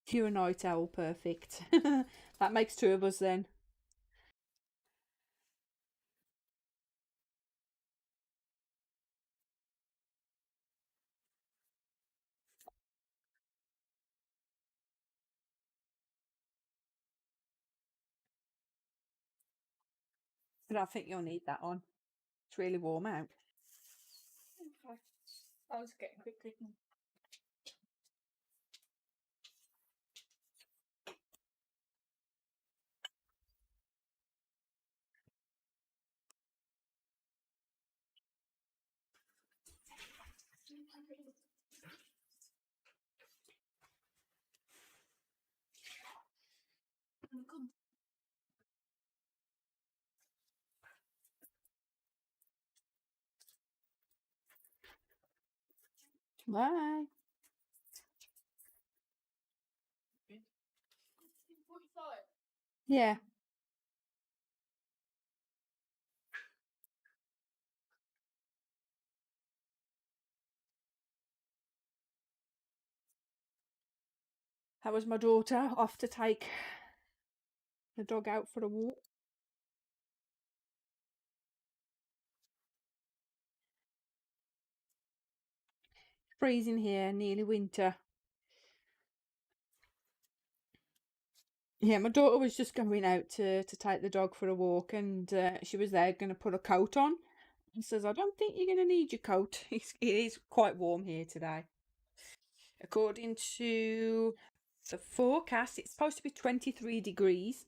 You're a night owl, perfect. That makes two of us then. But I think you'll need that on. It's really warm out. Okay. I'll just get quickly. Bye. Yeah. That was my daughter off to take the dog out for a walk. Freezing here, nearly winter. Yeah, my daughter was just going out to take the dog for a walk, and she was there going to put a coat on. And says, "I don't think you're going to need your coat. It is quite warm here today." According to the forecast, it's supposed to be 23 degrees,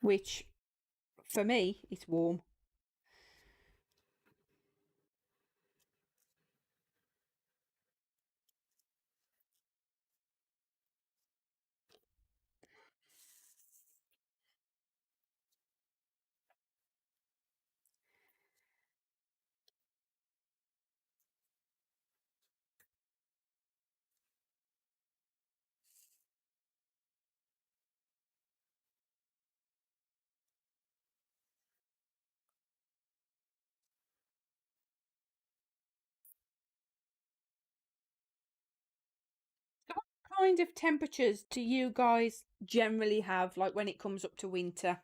which for me is warm. What kind of temperatures do you guys generally have, like when it comes up to winter?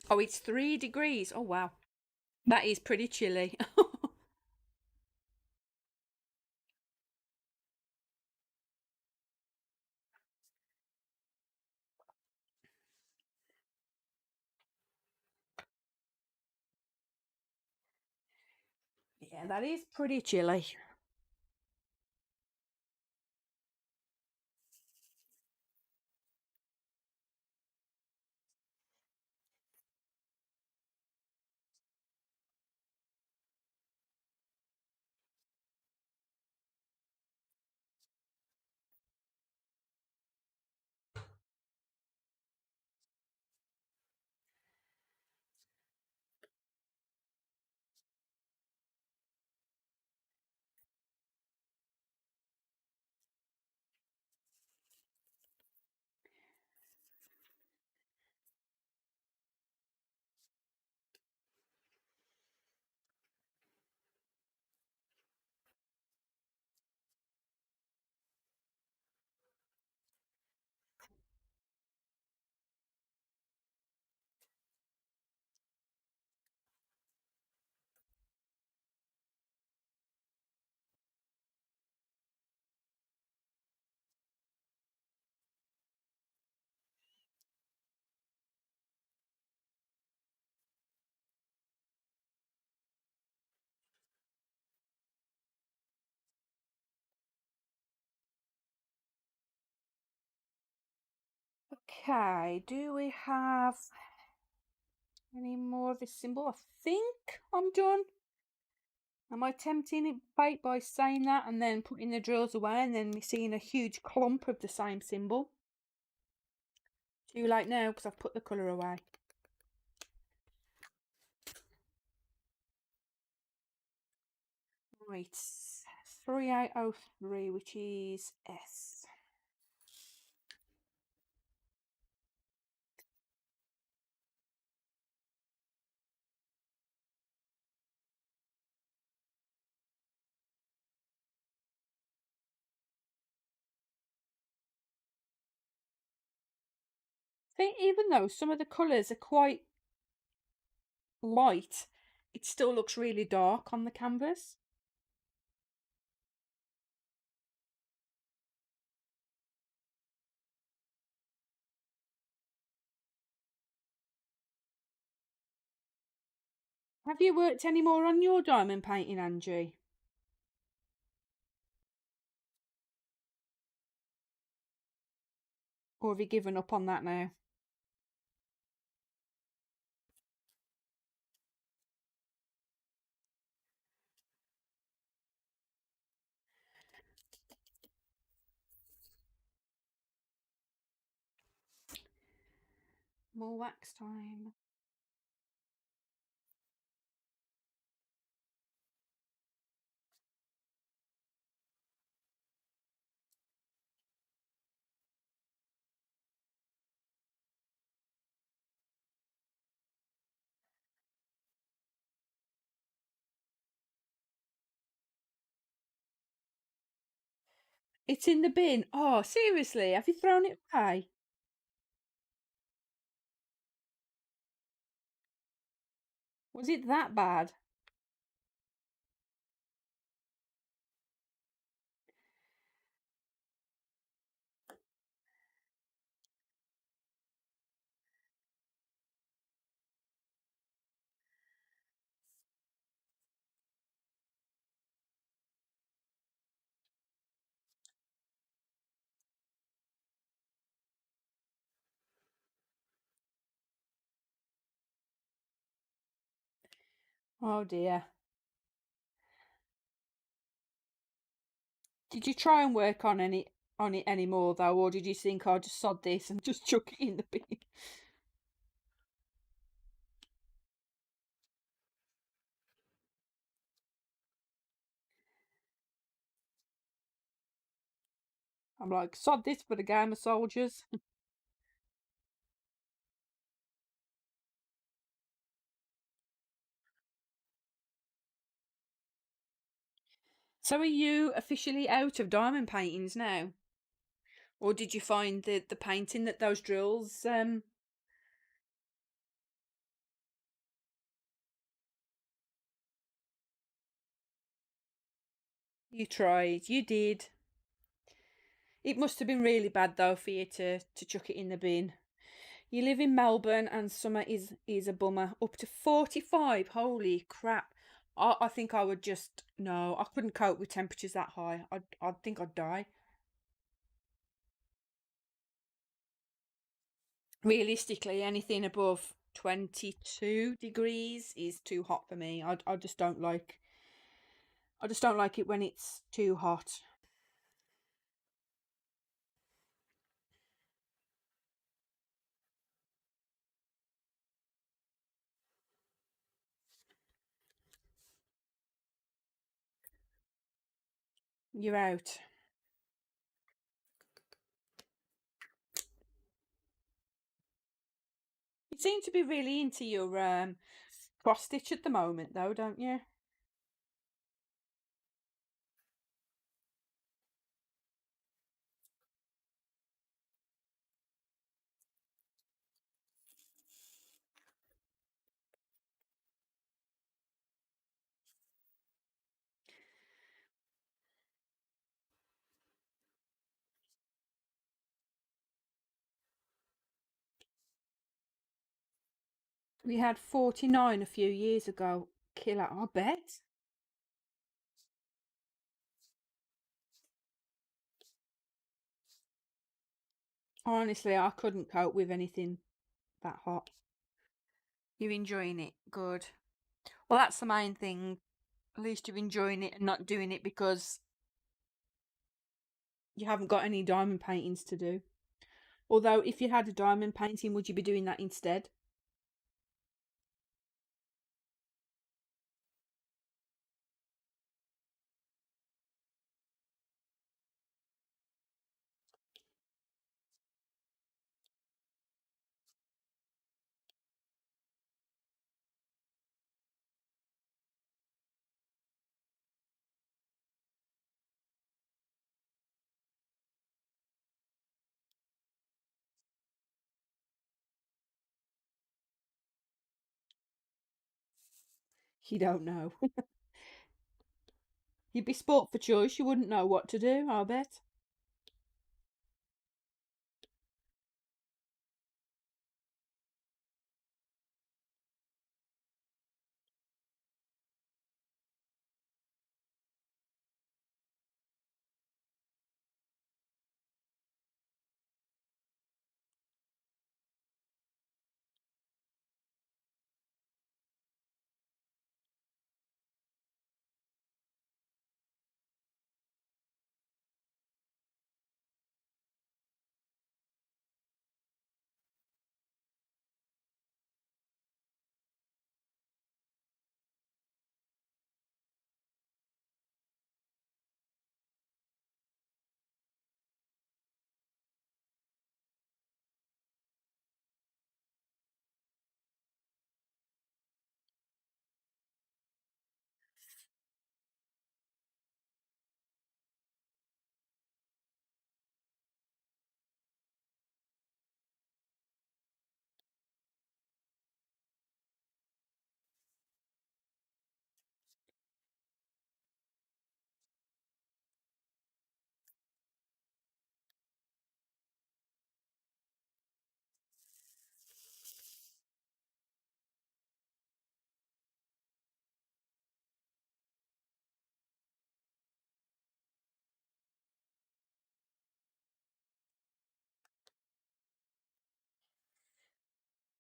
Oh, it's 3 degrees. Oh, wow. That is pretty chilly. Yeah, that is pretty chilly. Okay, do we have any more of this symbol? I think I'm done. Am I tempting it fate by saying that and then putting the drills away and then me seeing a huge clump of the same symbol? Too late now because I've put the colour away. Right, 3803, which is S. I think even though some of the colours are quite light, it still looks really dark on the canvas. Have you worked any more on your diamond painting, Angie? Or have you given up on that now? More wax time. It's in the bin. Oh, seriously? Have you thrown it away? Was it that bad? Oh dear. Did you try and work on it anymore though, or did you think I'll just sod this and just chuck it in the bin? I'm like, sod this for the game of soldiers. So are you officially out of diamond paintings now? Or did you find the painting that those drills you tried? You did. It must have been really bad though for you to chuck it in the bin. You live in Melbourne and summer is a bummer. Up to 45. Holy crap. I think I would just no. I couldn't cope with temperatures that high. I think I'd die. Realistically, anything above 22 degrees is too hot for me. I just don't like it when it's too hot. You're out. You seem to be really into your cross stitch at the moment though, don't you? We had 49 a few years ago. Killer, I bet. Honestly, I couldn't cope with anything that hot. You're enjoying it. Good. Well, that's the main thing. At least you're enjoying it and not doing it because you haven't got any diamond paintings to do. Although, if you had a diamond painting, would you be doing that instead? You don't know. You'd be sport for choice. You wouldn't know what to do, I bet.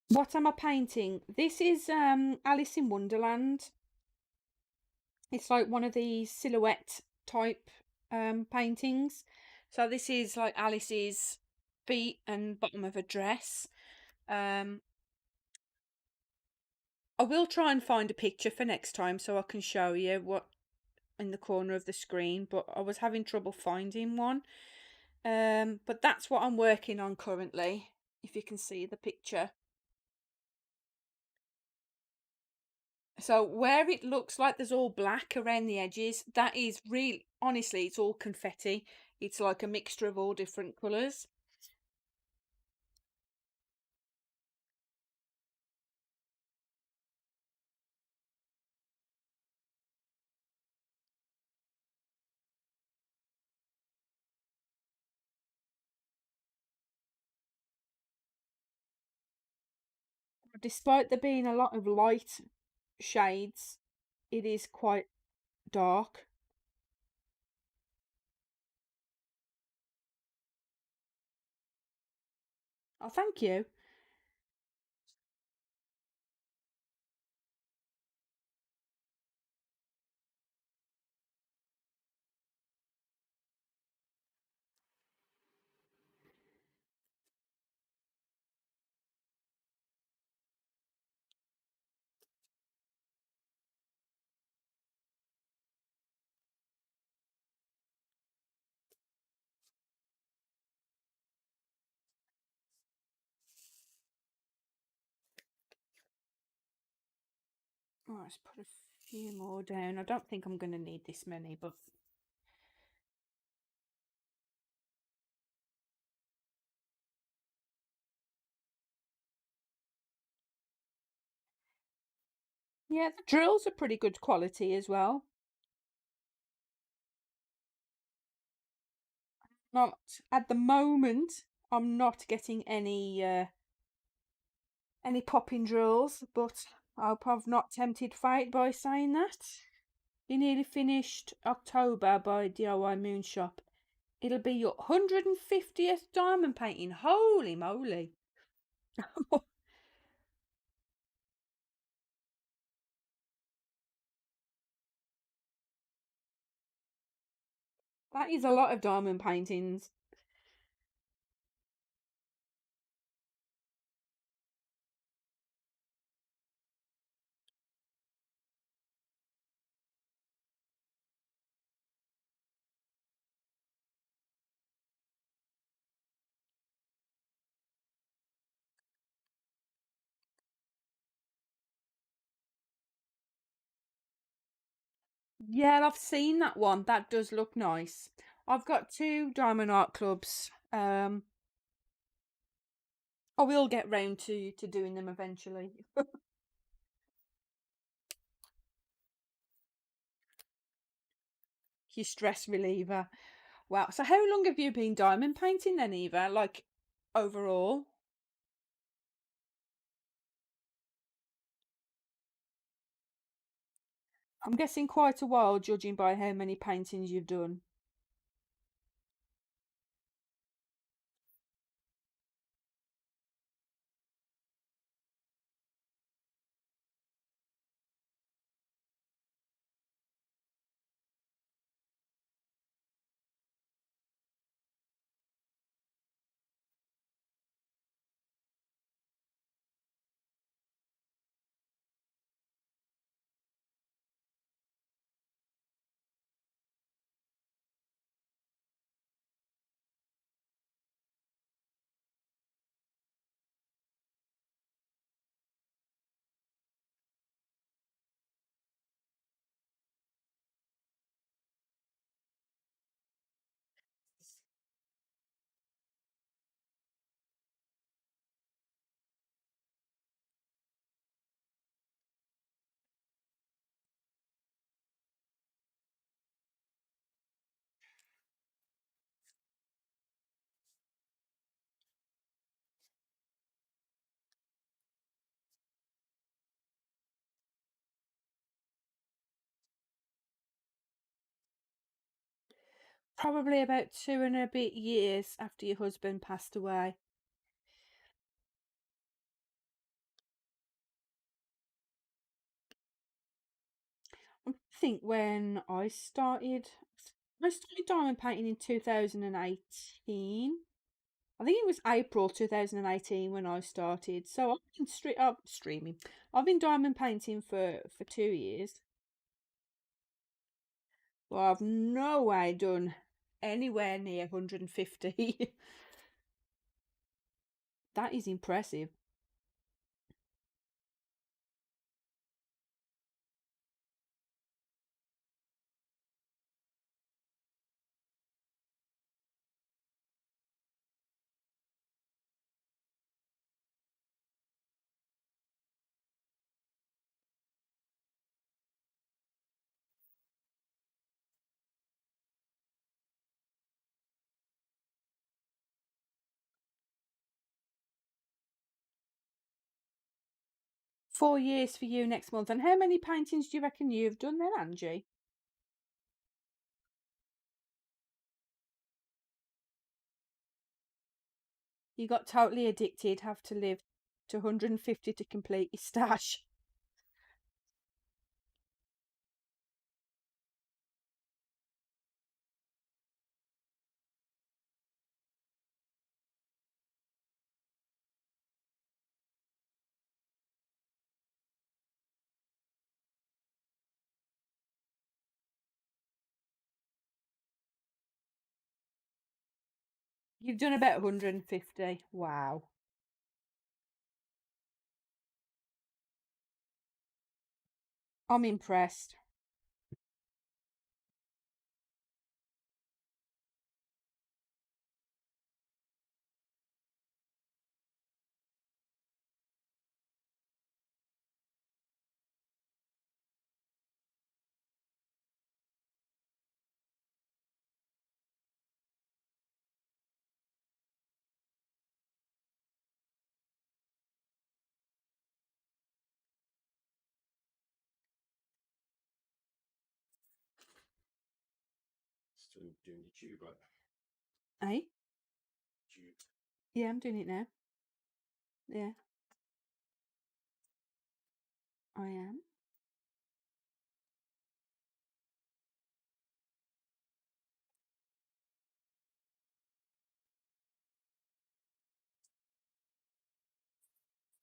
What am I painting? This is Alice in Wonderland. It's like one of these silhouette type paintings. So this is like Alice's feet and bottom of a dress. Um, I will try and find a picture for next time so I can show you what in the corner of the screen, but I was having trouble finding one. But that's what I'm working on currently, if you can see the picture. So where it looks like there's all black around the edges, that is really, honestly, it's all confetti. It's like a mixture of all different colours. Despite there being a lot of light shades, It is quite dark. Oh, thank you. Oh, let's put a few more down. I don't think I'm going to need this many, but yeah, the drills are pretty good quality as well. Not at the moment. I'm not getting any popping drills, but I hope I've not tempted fate by saying that. You nearly finished October by DIY Moon Shop. It'll be your 150th diamond painting. Holy moly. That is a lot of diamond paintings. Yeah, I've seen that one. That does look nice. I've got two diamond art clubs. I will get round to doing them eventually. Your stress reliever. Wow. So how long have you been diamond painting then, Eva? Like overall? I'm guessing quite a while, judging by how many paintings you've done. Probably about 2 and a bit years after your husband passed away. I think when I started diamond painting in 2018. I think it was April 2018 when I started. So I've been straight up streaming. I've been diamond painting for 2 years. Well, I've no way done anywhere near 150. That is impressive. 4 years for you next month. And how many paintings do you reckon you've done then, Angie? You got totally addicted, have to live to 150 to complete your stash. You've done about 150. Wow. I'm impressed. Still doing the tube, right? Eh? Tube. Yeah, I'm doing it now. Yeah, I am.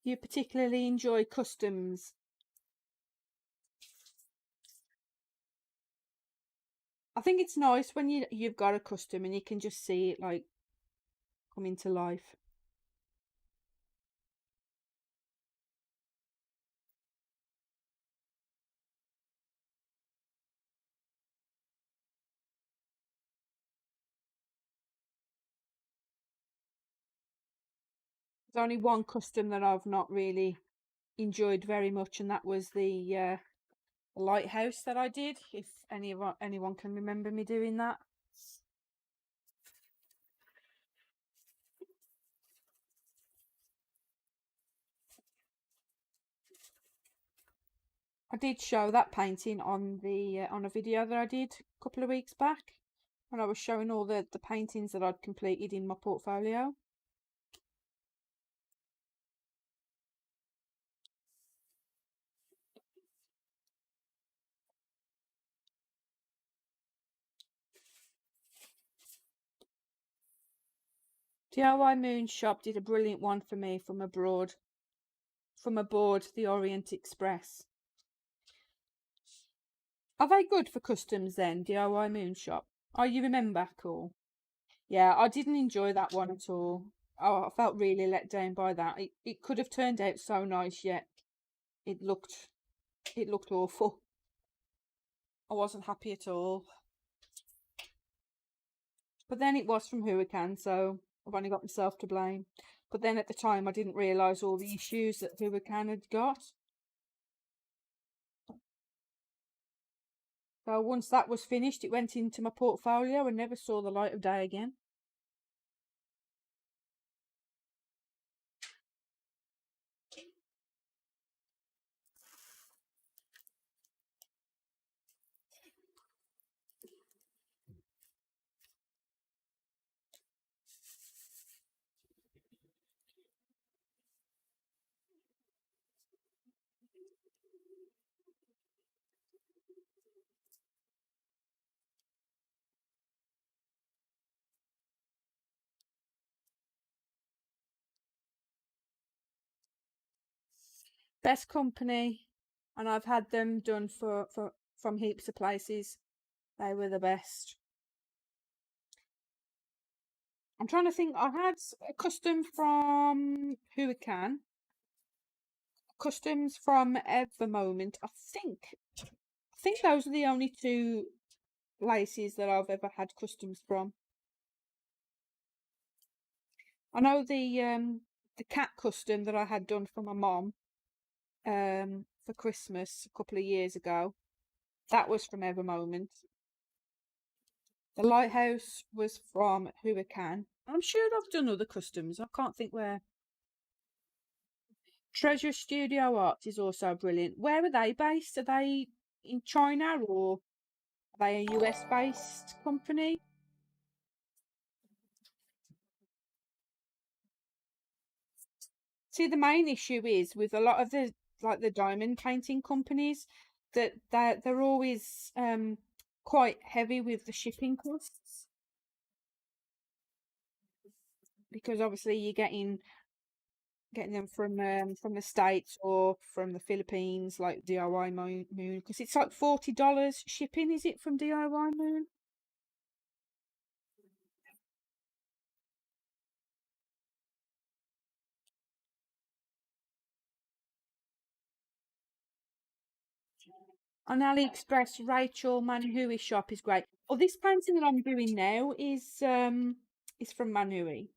You particularly enjoy customs. I think it's nice when you've got a custom and you can just see it like come into life. There's only one custom that I've not really enjoyed very much, and that was the lighthouse that I did. If anyone can remember me doing that. I did show that painting on the on a video that I did a couple of weeks back, when I was showing all the paintings that I'd completed in my portfolio. DIY Moon Shop did a brilliant one for me from abroad, from aboard the Orient Express. Are they good for customs then, DIY Moon Shop? Oh, you remember? Cool. Yeah, I didn't enjoy that one at all. Oh, I felt really let down by that. It could have turned out so nice, yet it looked awful. I wasn't happy at all. But then it was from Huracan, so I've only got myself to blame. But then at the time, I didn't realise all the issues that Huracan had got. So once that was finished, it went into my portfolio and never saw the light of day again. Best company, and I've had them done from heaps of places. They were the best. I'm trying to think. I had a custom from Huracan, customs from Ever Moment. I think those are the only two places that I've ever had customs from. I know the cat custom that I had done for my mom for Christmas a couple of years ago. That was from Ever Moment. The lighthouse was from Huracan. I'm sure I've done other customs. I can't think where. Treasure Studio Arts is also brilliant. Where are they based? Are they in China or are they a US based company? See, the main issue is with a lot of the diamond painting companies that they're always quite heavy with the shipping costs because obviously you're getting them from the States or from the Philippines, like DIY Moon, because it's like $40 shipping, is it, from DIY Moon? On AliExpress, Rachel Manhui shop is great. Oh, this painting that I'm doing now is from Manhui.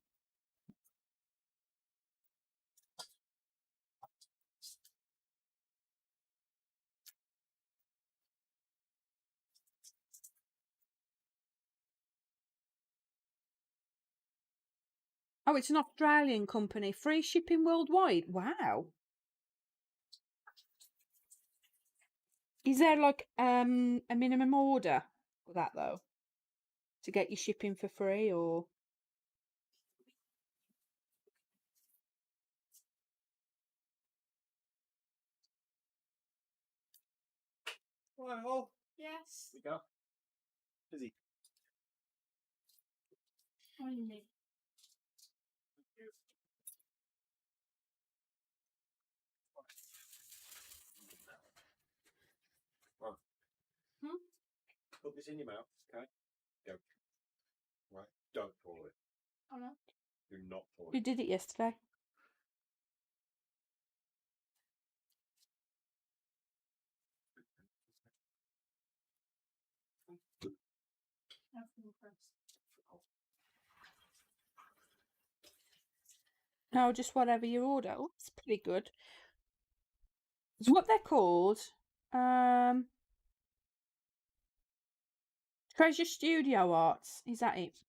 Oh, it's an Australian company. Free shipping worldwide. Wow. Is there like a minimum order for that though? To get your shipping for free or Well, yes. We go. Busy. Right. Hmm? Put this in your mouth, okay? Go. Right. Don't pour it. Oh no. Do not pour You it. did it yesterday. No, just whatever you order. Oh, it's pretty good. It's what they're called. Um Treasure Studio Arts. Is that it?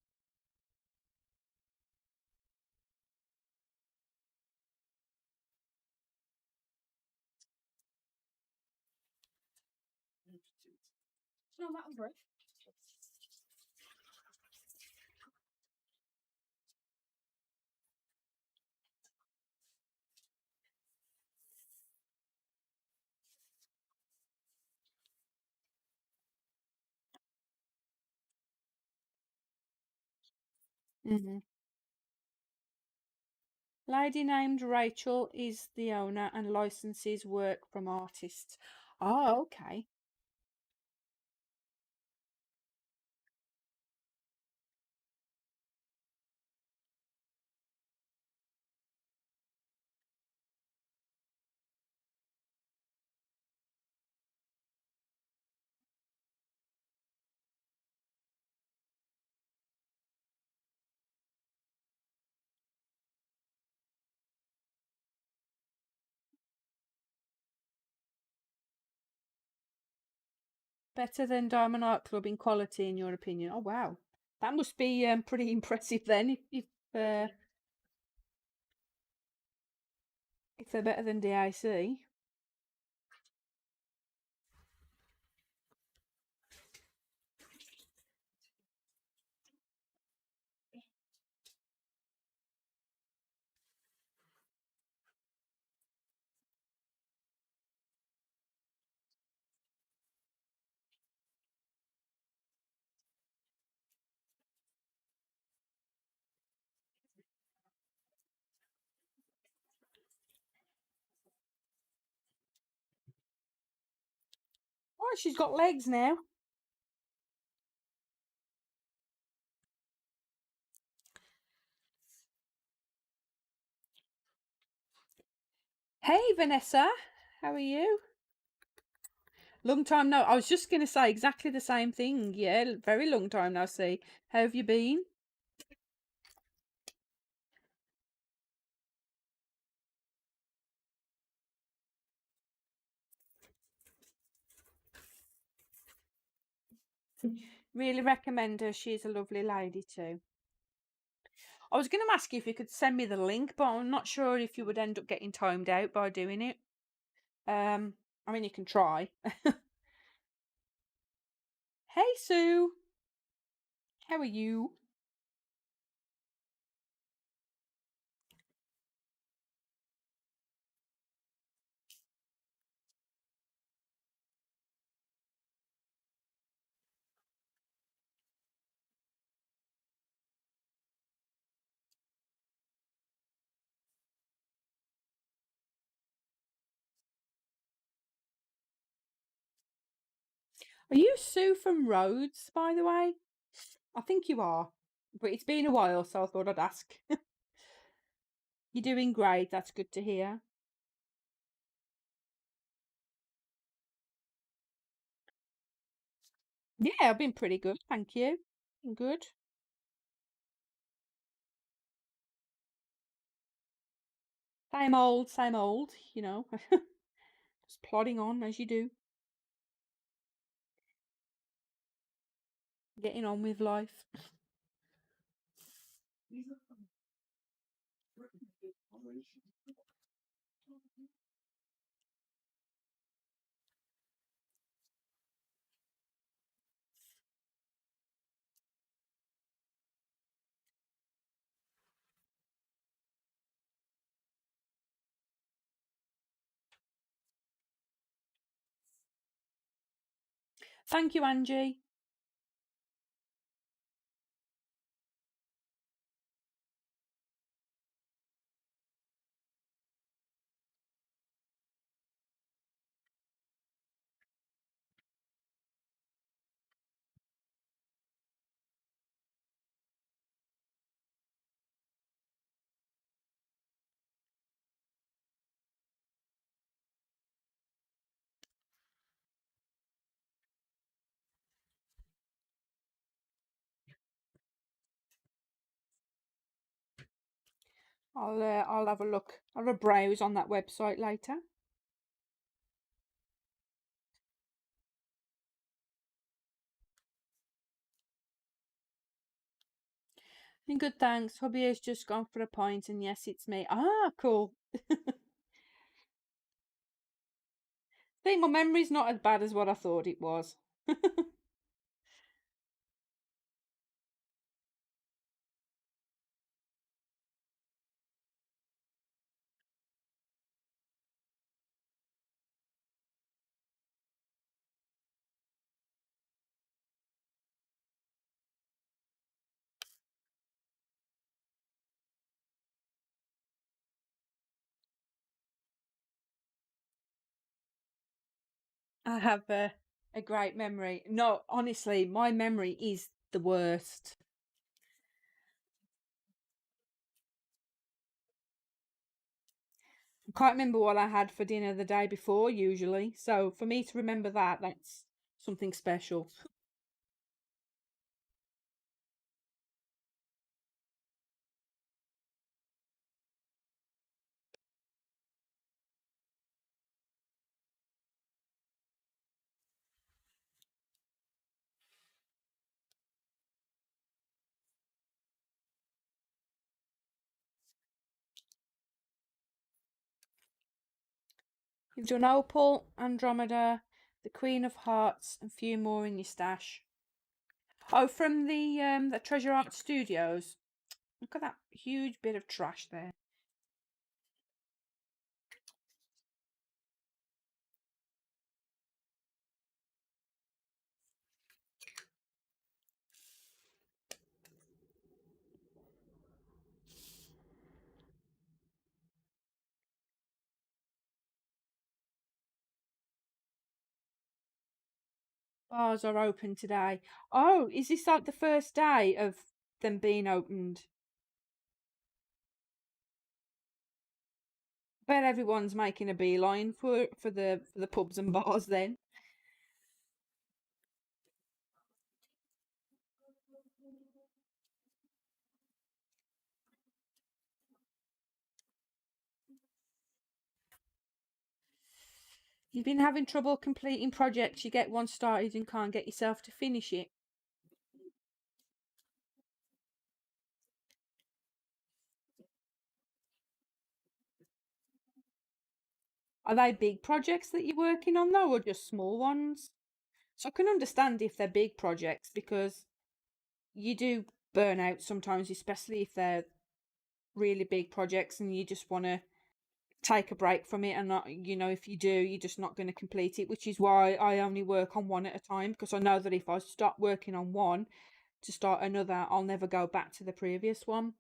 No, that was right. Mm-hmm. Lady named Rachel is the owner and licenses work from artists. Oh, okay. Better than Diamond Art Club in quality, in your opinion? Oh, wow. That must be pretty impressive then uh, if they're better than DIC. Oh, she's got legs now. Hey, Vanessa. How are you? Long time no. I was just going to say exactly the same thing. Yeah, very long time no see. How have you been? Really recommend her. She's a lovely lady too. I was going to ask you if you could send me the link, but I'm not sure if you would end up getting timed out by doing it. I mean, you can try. Hey, Sue. How are you? Are you Sue from Rhodes, by the way? I think you are, but it's been a while, so I thought I'd ask. You're doing great. That's good to hear. Yeah, I've been pretty good, thank you. Been good. Same old, you know. Just plodding on as you do, getting on with life. Thank you, Angie. I'll have a look. I'll have a browse on that website later. Been good, thanks. Hubby has just gone for a pint, and yes, it's me. Ah, cool. Think my memory's not as bad as what I thought it was. I have a great memory. No, honestly, my memory is the worst. I can't remember what I had for dinner the day before, usually. So for me to remember that, that's something special. You've done Opal, Andromeda, the Queen of Hearts, and a few more in your stash. Oh, from the Treasure Art Studios. Look at that huge bit of trash there. Bars are open today. Oh, is this like the first day of them being opened? Bet everyone's making a beeline for the pubs and bars then. You've been having trouble completing projects. You get one started and can't get yourself to finish it. Are they big projects that you're working on though, or just small ones? So I can understand if they're big projects because you do burn out sometimes, especially if they're really big projects and you just want to take a break from it and not, if you do, you're just not going to complete it, which is why I only work on one at a time because I know that if I stop working on one to start another, I'll never go back to the previous one.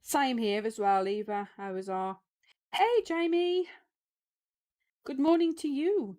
Same here as well, Eva. How was our? Hey, Jamie. Good morning to you.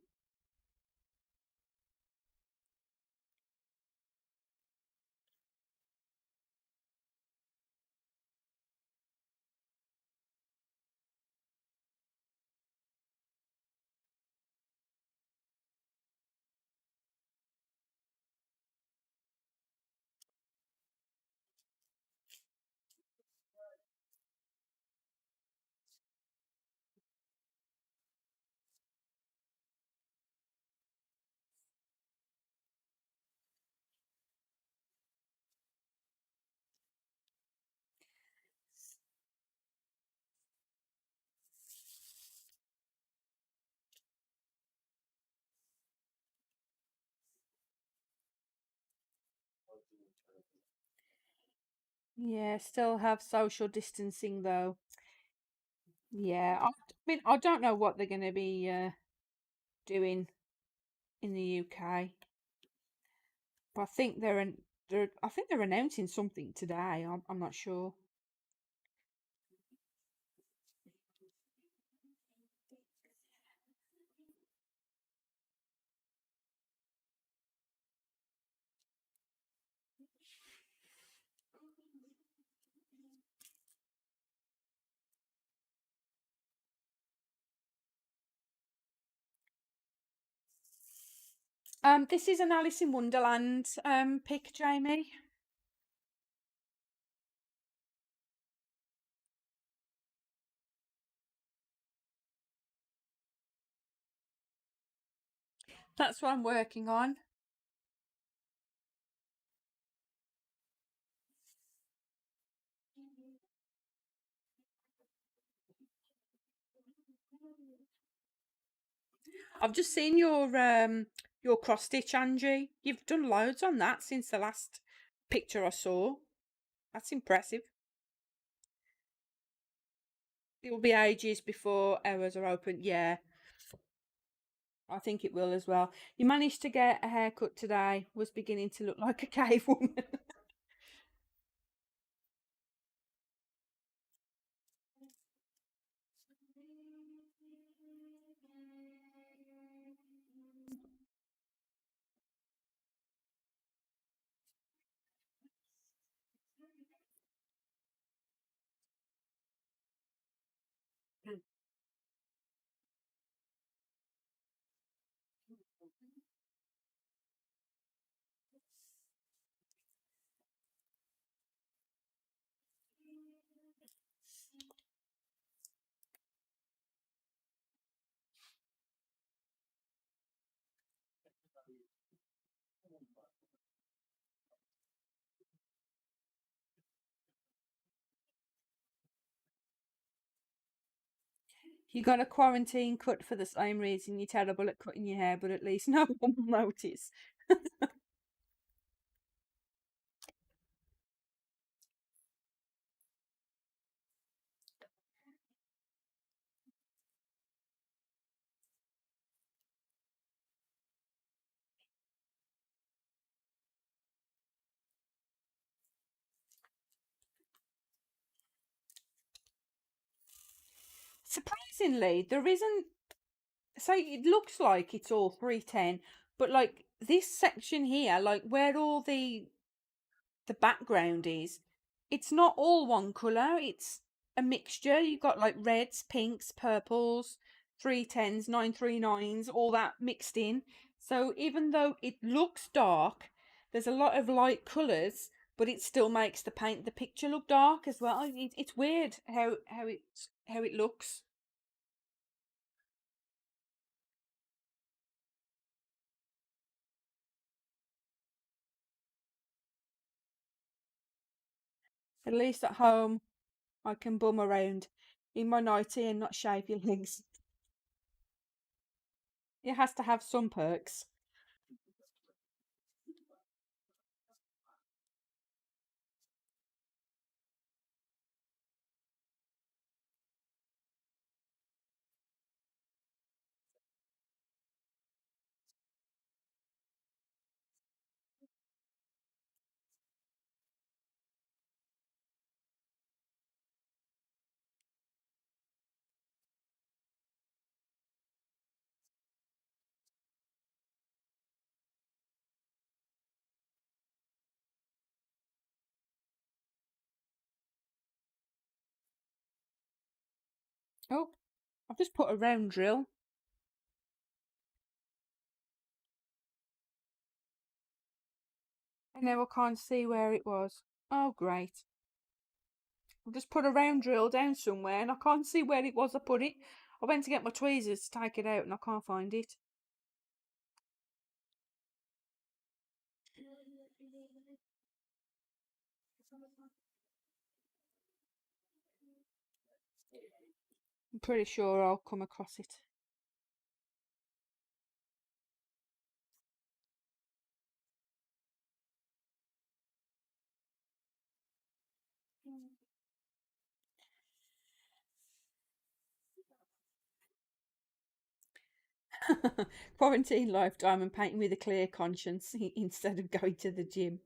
Yeah, still have social distancing though. Yeah, I mean, I don't know what they're going to be doing in the UK, but I think they're announcing something today. I'm not sure. This is an Alice in Wonderland pic, Jamie. That's what I'm working on. I've just seen your cross stitch, Angie. You've done loads on that since the last picture I saw. That's impressive. It will be ages before hours are open. Yeah, I think it will as well. You managed to get a haircut today. Was beginning to look like a cave woman. You got a quarantine cut for the same reason you're terrible at cutting your hair, but at least no one will notice. Surprisingly, there isn't. So it looks like it's all 310, but like this section here, like where all the background is, it's not all one colour, it's a mixture. You've got like reds, pinks, purples, 310s, 939s, all that mixed in. So even though it looks dark, there's a lot of light colours, but it still makes the picture look dark as well. It's weird how it looks. At least at home I can bum around. in my nightie and not shave your legs. It has to have some perks. Oh, I've just put a round drill. And now I can't see where it was. Oh, great. I've just put a round drill down somewhere and I can't see where it was I put it. I went to get my tweezers to take it out and I can't find it. I'm pretty sure I'll come across it. Quarantine life, diamond painting with a clear conscience instead of going to the gym.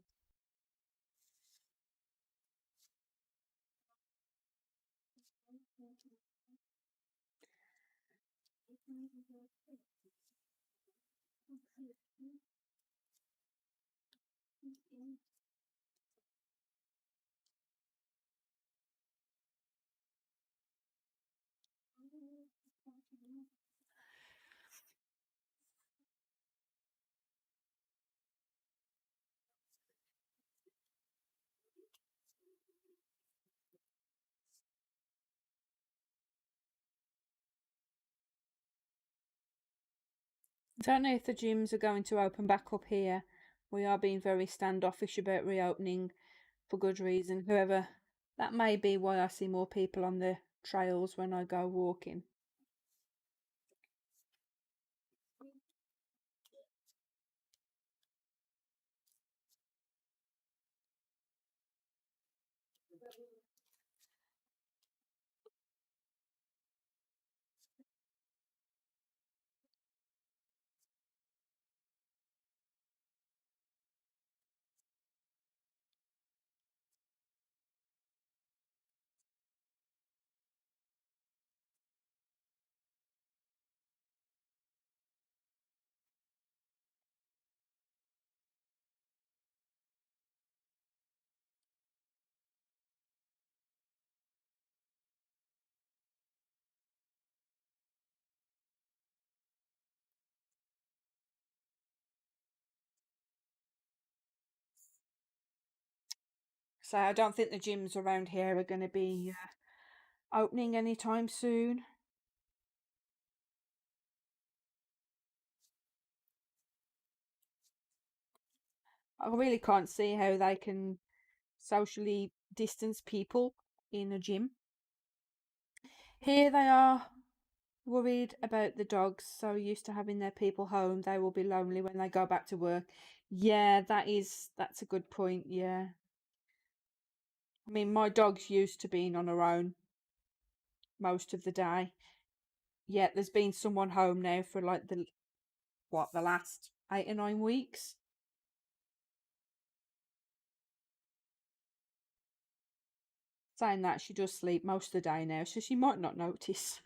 I don't know if the gyms are going to open back up here. We are being very standoffish about reopening for good reason. However, that may be why I see more people on the trails when I go walking. So I don't think the gyms around here are going to be opening anytime soon. I really can't see how they can socially distance people in a gym. Here they are worried about the dogs, so used to having their people home, they will be lonely when they go back to work. Yeah, that's a good point. Yeah. I mean, my dog's used to being on her own most of the day. Yet there's been someone home now for like the last 8 or 9 weeks. Saying that she does sleep most of the day now, so she might not notice.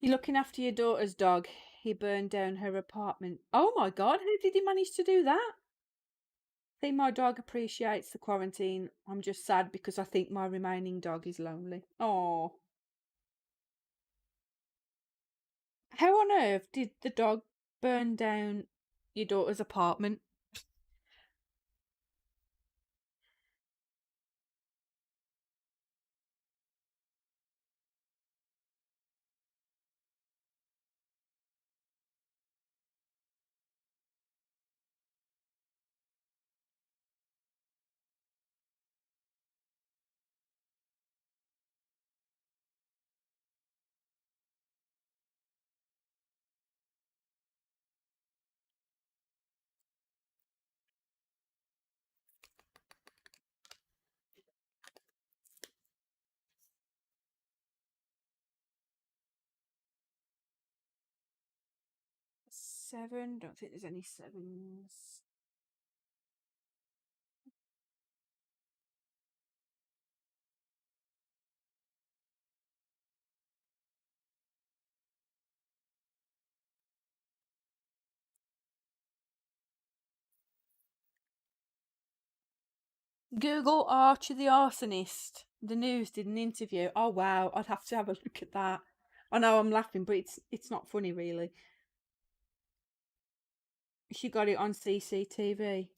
You're looking after your daughter's dog. He burned down her apartment. Oh my God, how did he manage to do that? I think my dog appreciates the quarantine. I'm just sad because I think my remaining dog is lonely. Oh. How on earth did the dog burn down your daughter's apartment? Seven? Don't think there's any sevens. Google Archer the arsonist. The news did an interview. Oh wow, I'd have to have a look at that. I know I'm laughing, but it's not funny really. She got it on CCTV.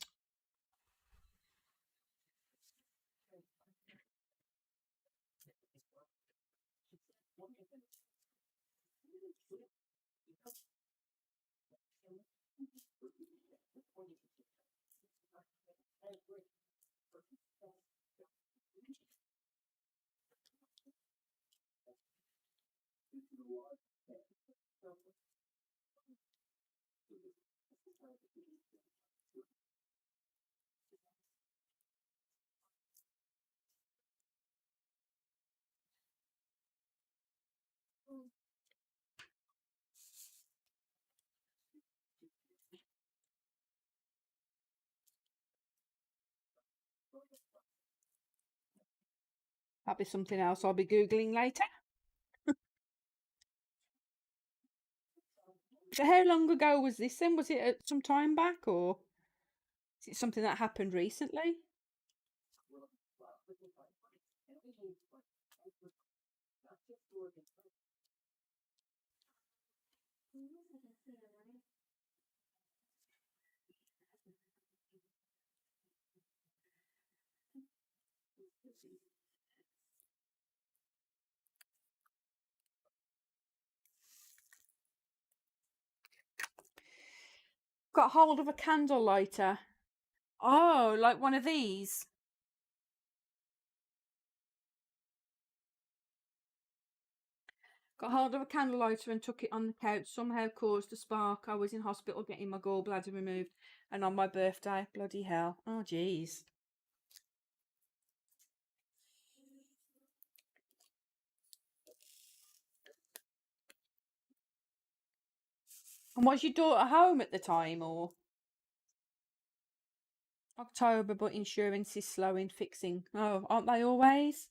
That'll be something else I'll be Googling later. So how long ago was this then? Was it some time back or is it something that happened recently? Got hold of a candle lighter. Oh, like one of these. Got hold of a candle lighter and took it on the couch. Somehow caused a spark. I was in hospital getting my gallbladder removed, and on my birthday. Bloody hell. Oh, jeez. And was your daughter home at the time or October? But insurance is slow in fixing. Oh, aren't they always?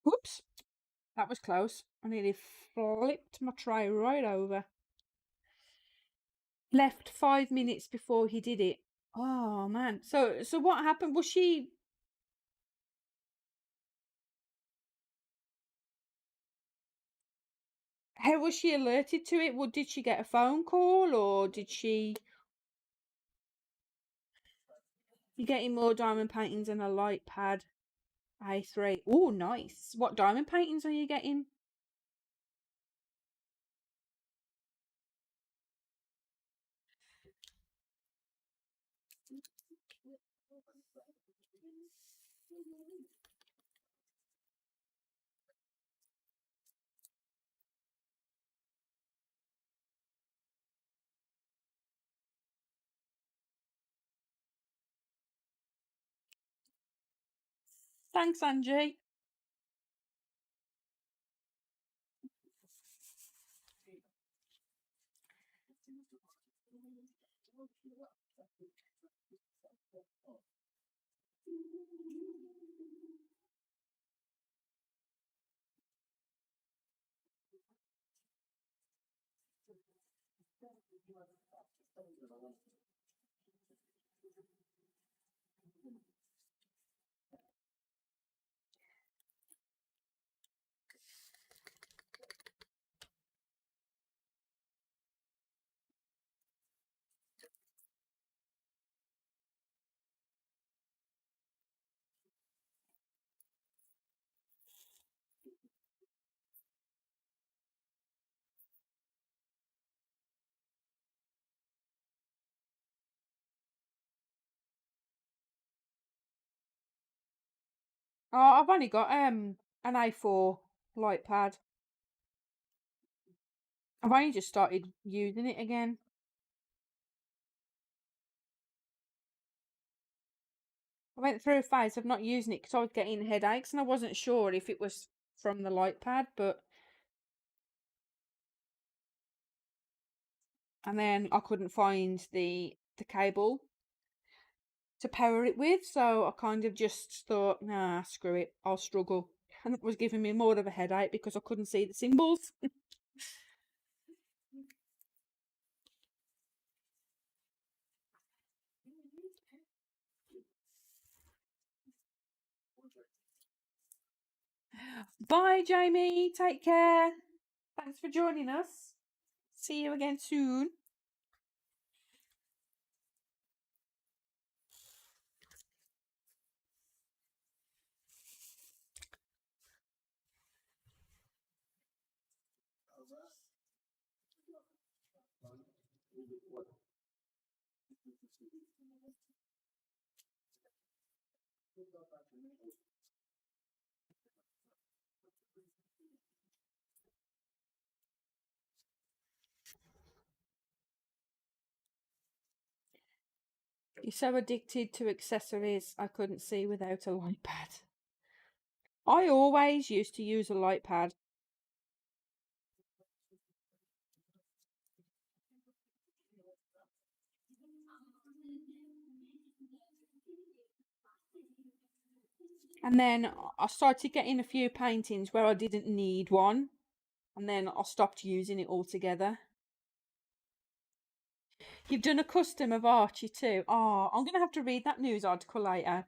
Whoops. That was close. I nearly flipped my tray right over. Left 5 minutes before he did it. Oh man. So what happened? Was she how was she alerted to it? Well, did she get a phone call or did she you getting more diamond paintings and a light pad? A3. Oh, nice. What diamond paintings are you getting? Thanks, Angie. Oh, I've only got an A4 light pad. I've only just started using it again. I went through a phase of not using it because I was getting headaches and I wasn't sure if it was from the light pad, and then I couldn't find the cable to power it with, so I kind of just thought, nah, screw it, I'll struggle. And it was giving me more of a headache because I couldn't see the symbols. Bye, Jamie. Take care. Thanks for joining us. See you again soon. You're so addicted to accessories, I couldn't see without a light pad. I always used to use a light pad. And then I started getting a few paintings where I didn't need one. And then I stopped using it altogether. You've done a custom of Archie too. Oh, I'm going to have to read that news article later.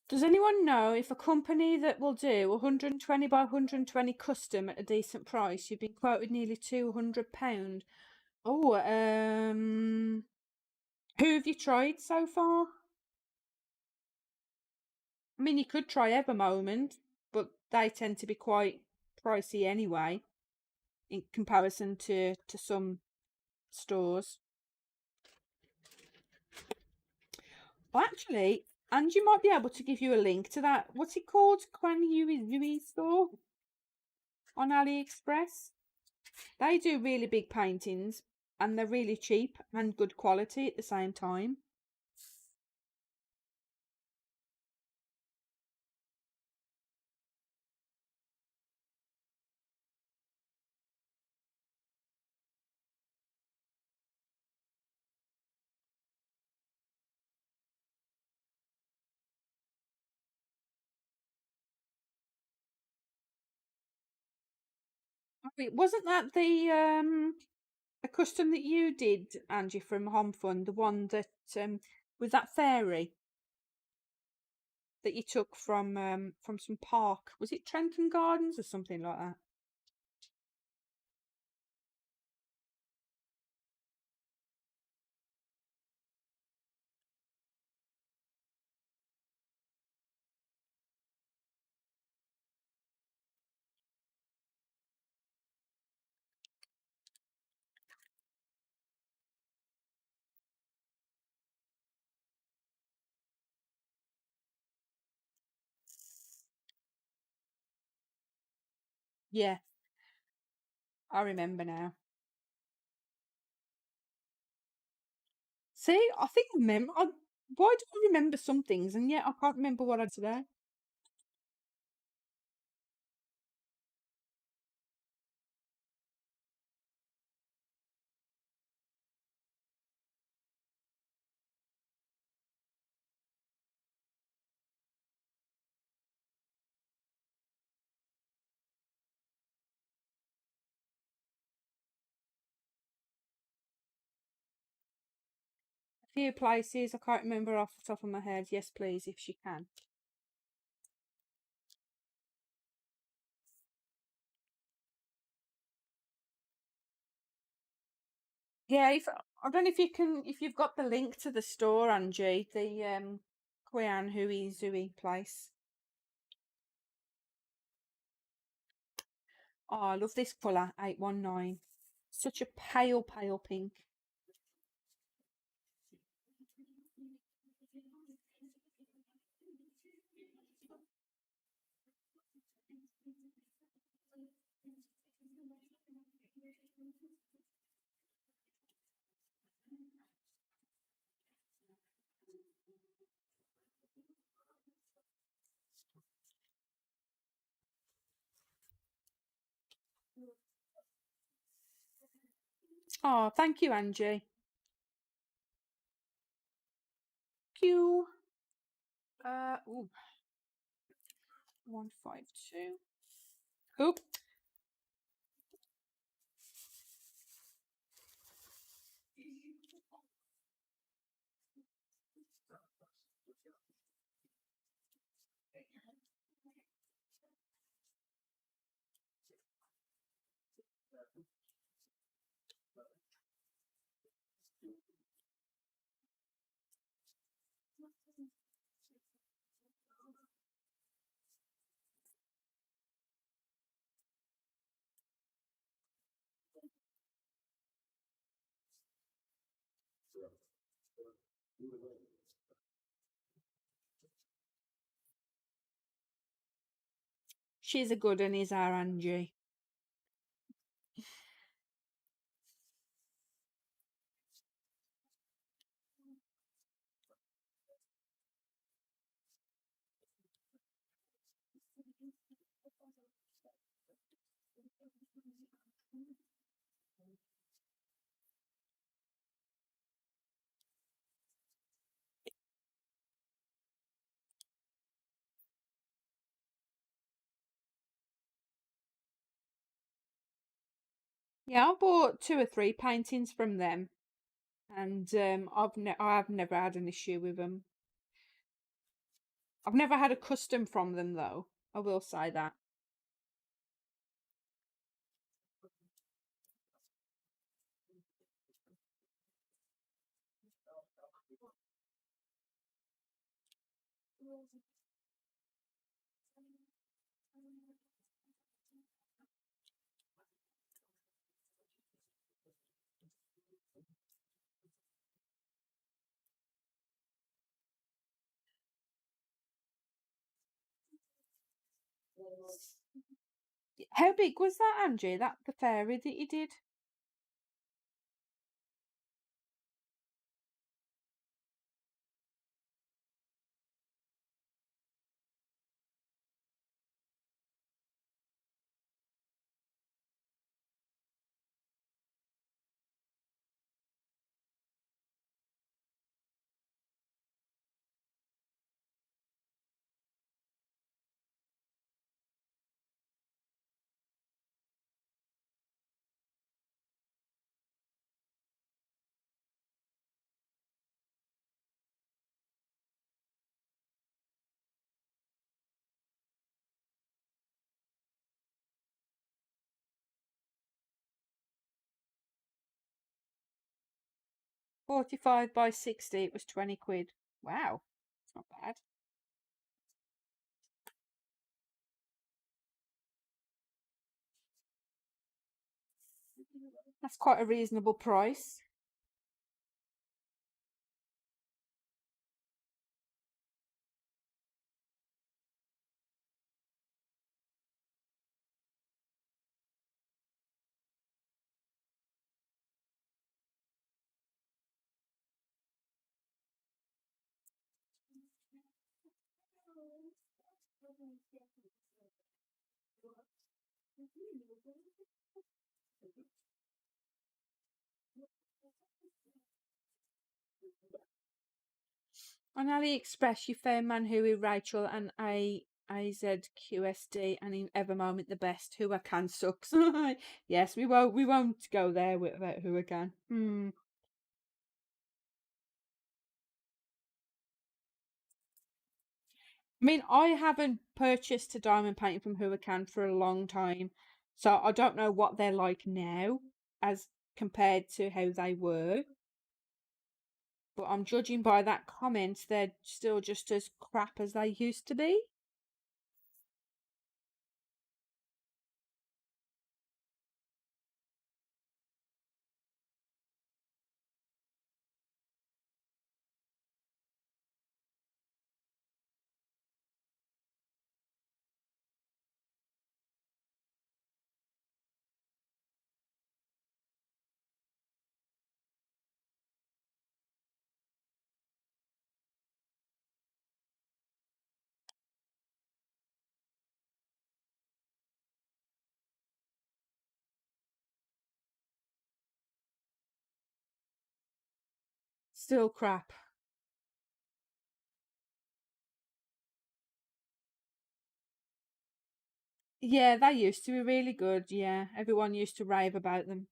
Does anyone know if a company that will do 120 by 120 custom at a decent price? You've been quoted nearly £200. Oh, who have you tried so far? I mean, you could try Evermoment, but they tend to be quite pricey anyway in comparison to some stores. Well, actually, Angie might be able to give you a link to that. What's it called? Quan Yui store on AliExpress. They do really big paintings and they're really cheap and good quality at the same time. Wait, wasn't that the a custom that you did, Angie, from Home Fun, the one that with that fairy that you took from some park? Was it Trenton Gardens or something like that? Yeah, I remember now. See, I think I remember. Why do I remember some things and yet I can't remember what I did today? A few places I can't remember off the top of my head. Yes, please, if she can. Yeah, if I don't know if you can, if you've got the link to the store, Angie, the Manhui Zui place. Oh, I love this colour, 819. Such a pale, pale pink. Oh, thank you, Angie. Thank you. Ooh, 152. Oop. She's a good one, is our Angie. Yeah, I bought two or three paintings from them, and I've never had an issue with them. I've never had a custom from them though. I will say that. How big was that, Angie? That the fairy that you did? 45 by 60, it was 20 quid. Wow, it's not bad. That's quite a reasonable price. On AliExpress, you found Manhui, Rachel, and AZQSD, and in Evermoment the best. Who can sucks. Yes, we won't go there without who can. I mean, I haven't purchased a diamond painting from Huracan for a long time, so I don't know what they're like now as compared to how they were. But I'm judging by that comment, they're still just as crap as they used to be. Still crap. Yeah, they used to be really good. Yeah, everyone used to rave about them.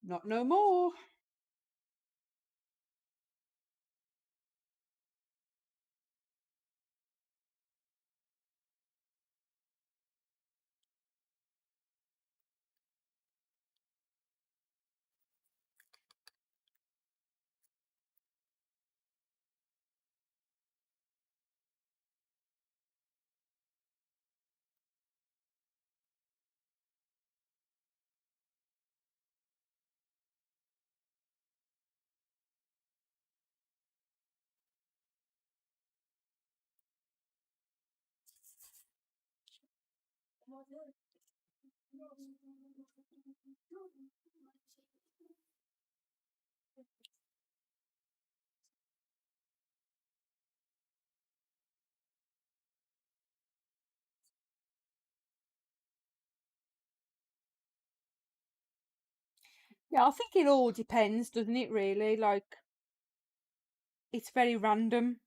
Not no more. Yeah, I think it all depends, doesn't it, really? Like, it's very random.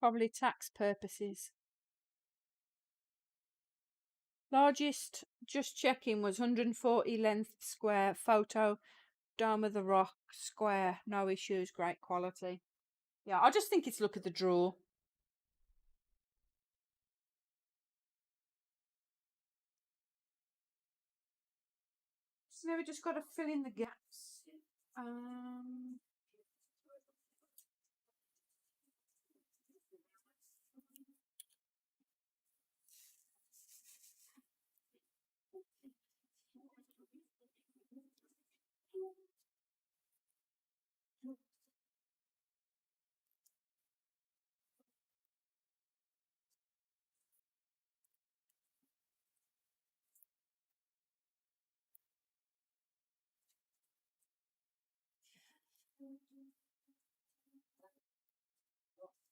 Probably tax purposes. Largest, just checking, was 140 length square. Photo, Dome of the Rock square. No issues, great quality. Yeah, I just think it's look at the draw. So now we just got to fill in the gaps. Um,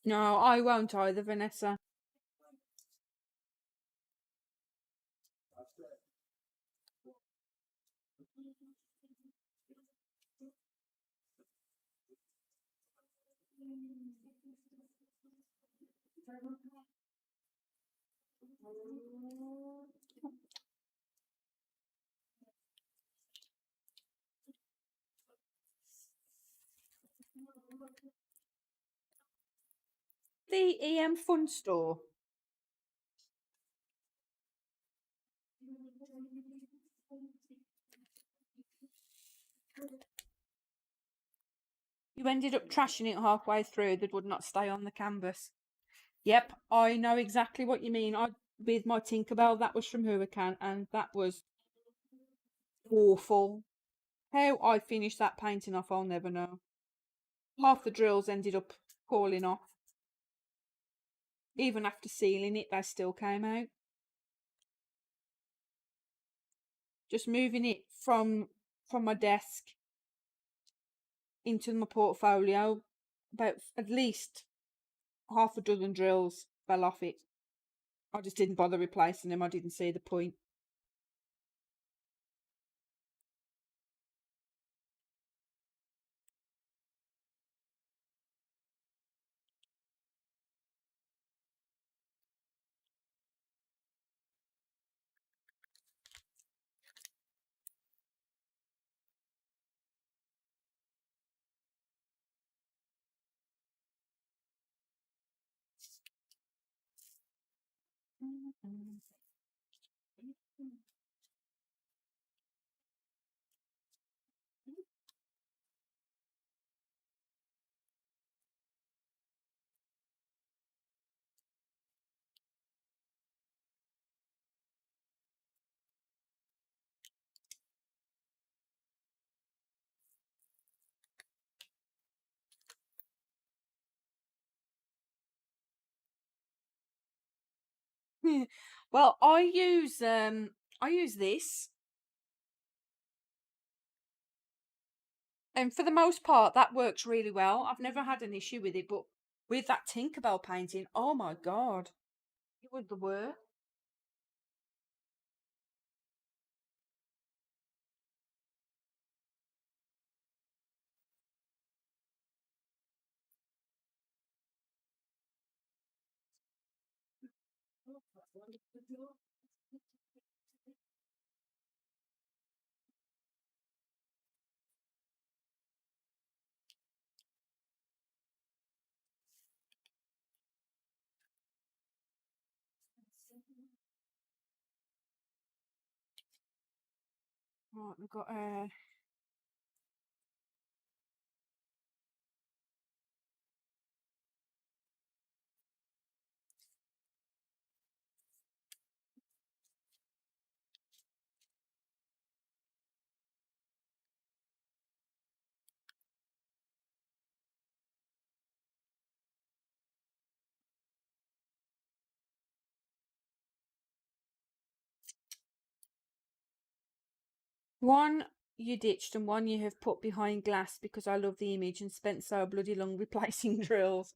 no, I won't either, Vanessa. The EM Fun Store. You ended up trashing it halfway through that would not stay on the canvas. Yep, I know exactly what you mean. I with my Tinkerbell, that was from Huracan, and that was awful. How I finished that painting off, I'll never know. Half the drills ended up falling off. Even after sealing it, they still came out. Just moving it from my desk into my portfolio, about at least half a dozen drills fell off it. I just didn't bother replacing them. I didn't see the point. Well, I use this, and for the most part that works really well. I've never had an issue with it, but with that Tinkerbell painting, oh my god, it was the worst. Right, we've got one you ditched and one you have put behind glass because I love the image and spent so bloody long replacing drills.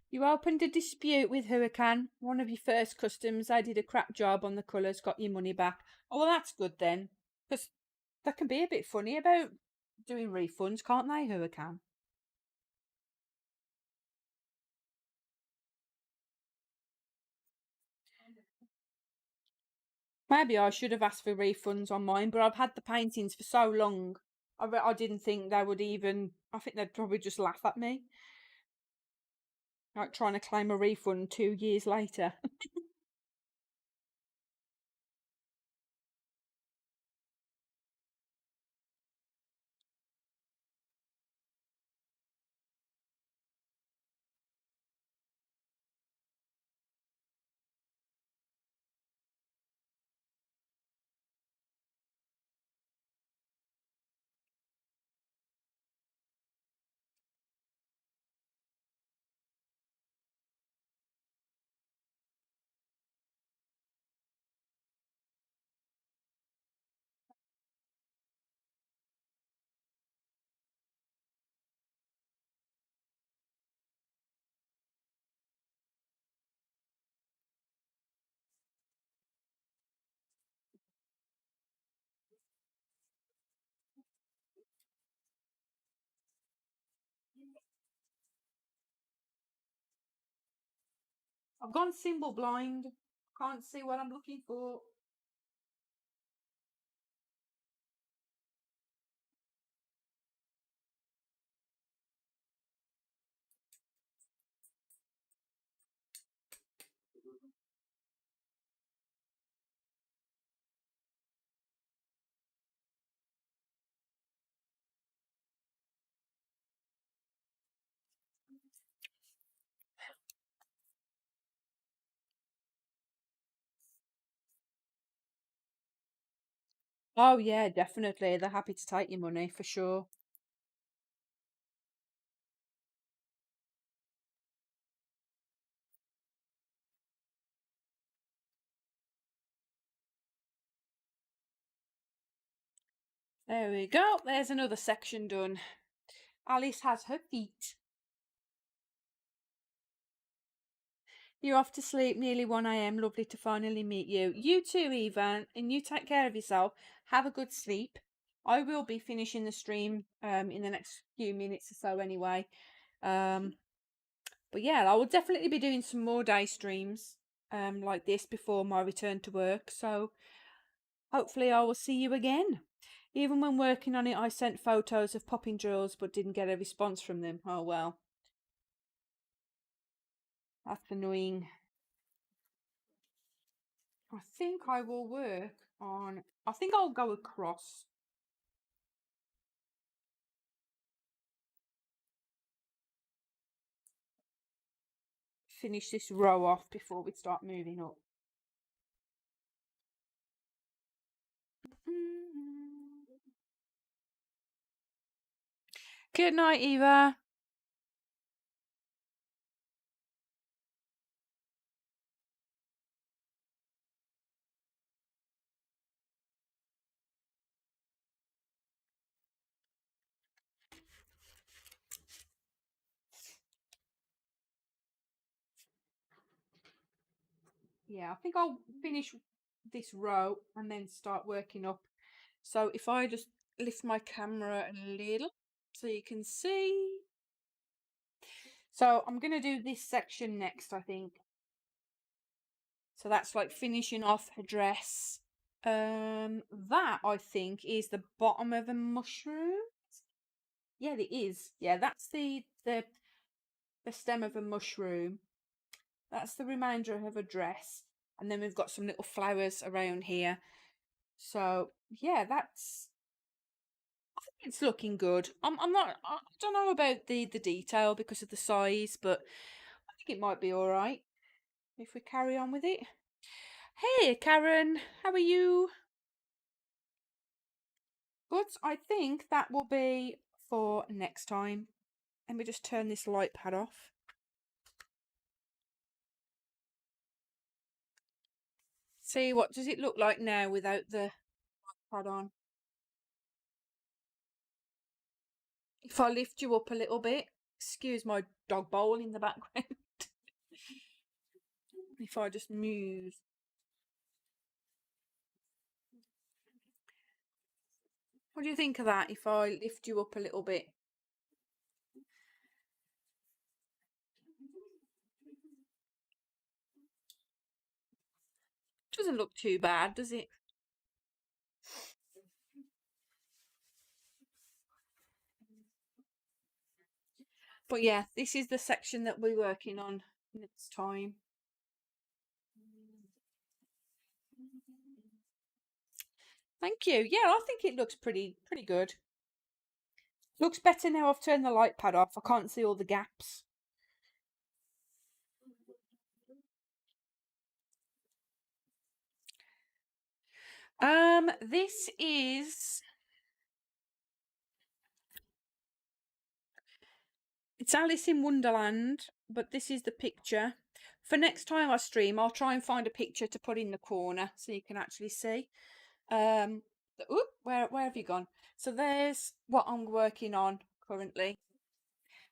You opened a dispute with Huracan, one of your first customs. They did a crap job on the colours, got your money back. Oh, well, that's good then. Because they can be a bit funny about doing refunds, can't they, Huracan? Maybe I should have asked for refunds on mine, but I've had the paintings for so long. I didn't think they would even. I think they'd probably just laugh at me, like trying to claim a refund 2 years later. I've gone symbol blind. Can't see what I'm looking for. Oh yeah, definitely. They're happy to take your money for sure. There we go. There's another section done. Alice has her feet. You're off to sleep, nearly 1 a.m. Lovely to finally meet you. You too, Eva, and you take care of yourself. Have a good sleep. I will be finishing the stream in the next few minutes or so anyway. Um, but yeah, I will definitely be doing some more day streams like this before my return to work. So hopefully I will see you again. Even when working on it, I sent photos of popping drills but didn't get a response from them. Oh well, that's annoying. I think I will work on. I think I'll go across. Finish this row off before we start moving up. Good night, Eva. Yeah, I think I'll finish this row and then start working up. So if I just lift my camera a little so you can see. So I'm going to do this section next, I think. So that's like finishing off her dress. That I think is the bottom of a mushroom. Yeah, it is. Yeah, that's the stem of a mushroom. That's the remainder of a dress. And then we've got some little flowers around here. So yeah, I think it's looking good. I'm not. I don't know about the detail because of the size, but I think it might be all right if we carry on with it. Hey, Karen, how are you? Good. I think that will be for next time. Let me just turn this light pad off. See, what does it look like now without the pad on? If I lift you up a little bit, excuse my dog bowl in the background. If I just move. What do you think of that if I lift you up a little bit? Doesn't look too bad, does it? But yeah, this is the section that we're working on next time. Thank you. Yeah, I think it looks pretty good. Looks better now I've turned the light pad off. I can't see all the gaps. This is, it's Alice in Wonderland, but this is the picture. For next time I stream, I'll try and find a picture to put in the corner so you can actually see. Where have you gone? So there's what I'm working on currently.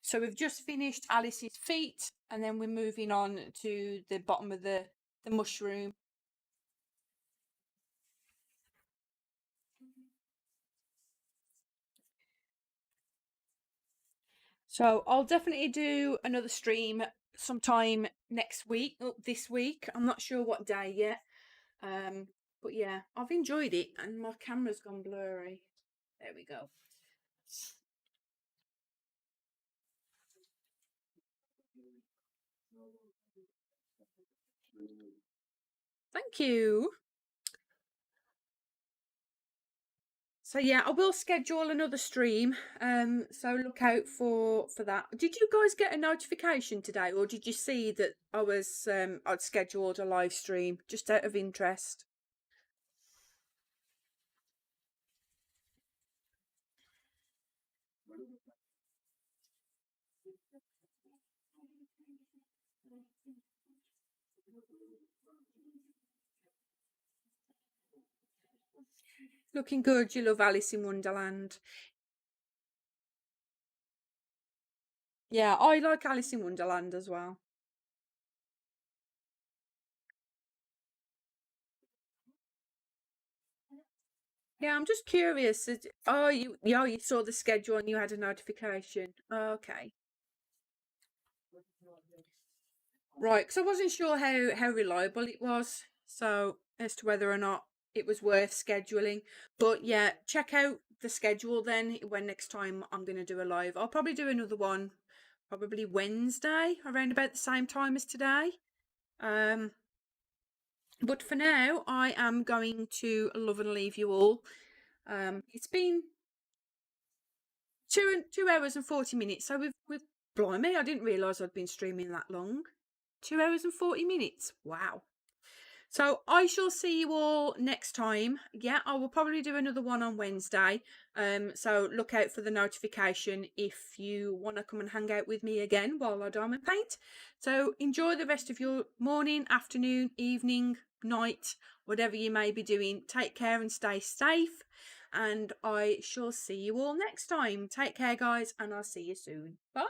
So we've just finished Alice's feet, and then we're moving on to the bottom of the mushroom. So I'll definitely do another stream sometime next week, this week. I'm not sure what day yet. But yeah, I've enjoyed it, and my camera's gone blurry. There we go. Thank you. So yeah, I will schedule another stream. So look out for that. Did you guys get a notification today, or did you see that I was I'd scheduled a live stream just out of interest? Looking good. You love Alice in Wonderland. Yeah, I like Alice in Wonderland as well. Yeah, I'm just curious. Oh, you saw the schedule and you had a notification. Okay. Right, because I wasn't sure how reliable it was, so as to whether or not it was worth scheduling. But yeah, check out the schedule then when next time I'm going to do a live. I'll probably do another one probably Wednesday around about the same time as today. But for now, I am going to love and leave you all. It's been 2 hours and 40 minutes, so we've blimey, I didn't realise I'd been streaming that long. 2 hours and 40 minutes. Wow. So I shall see you all next time. Yeah, I will probably do another one on Wednesday. So look out for the notification if you want to come and hang out with me again while I diamond paint. So enjoy the rest of your morning, afternoon, evening, night, whatever you may be doing. Take care and stay safe. And I shall see you all next time. Take care, guys, and I'll see you soon. Bye.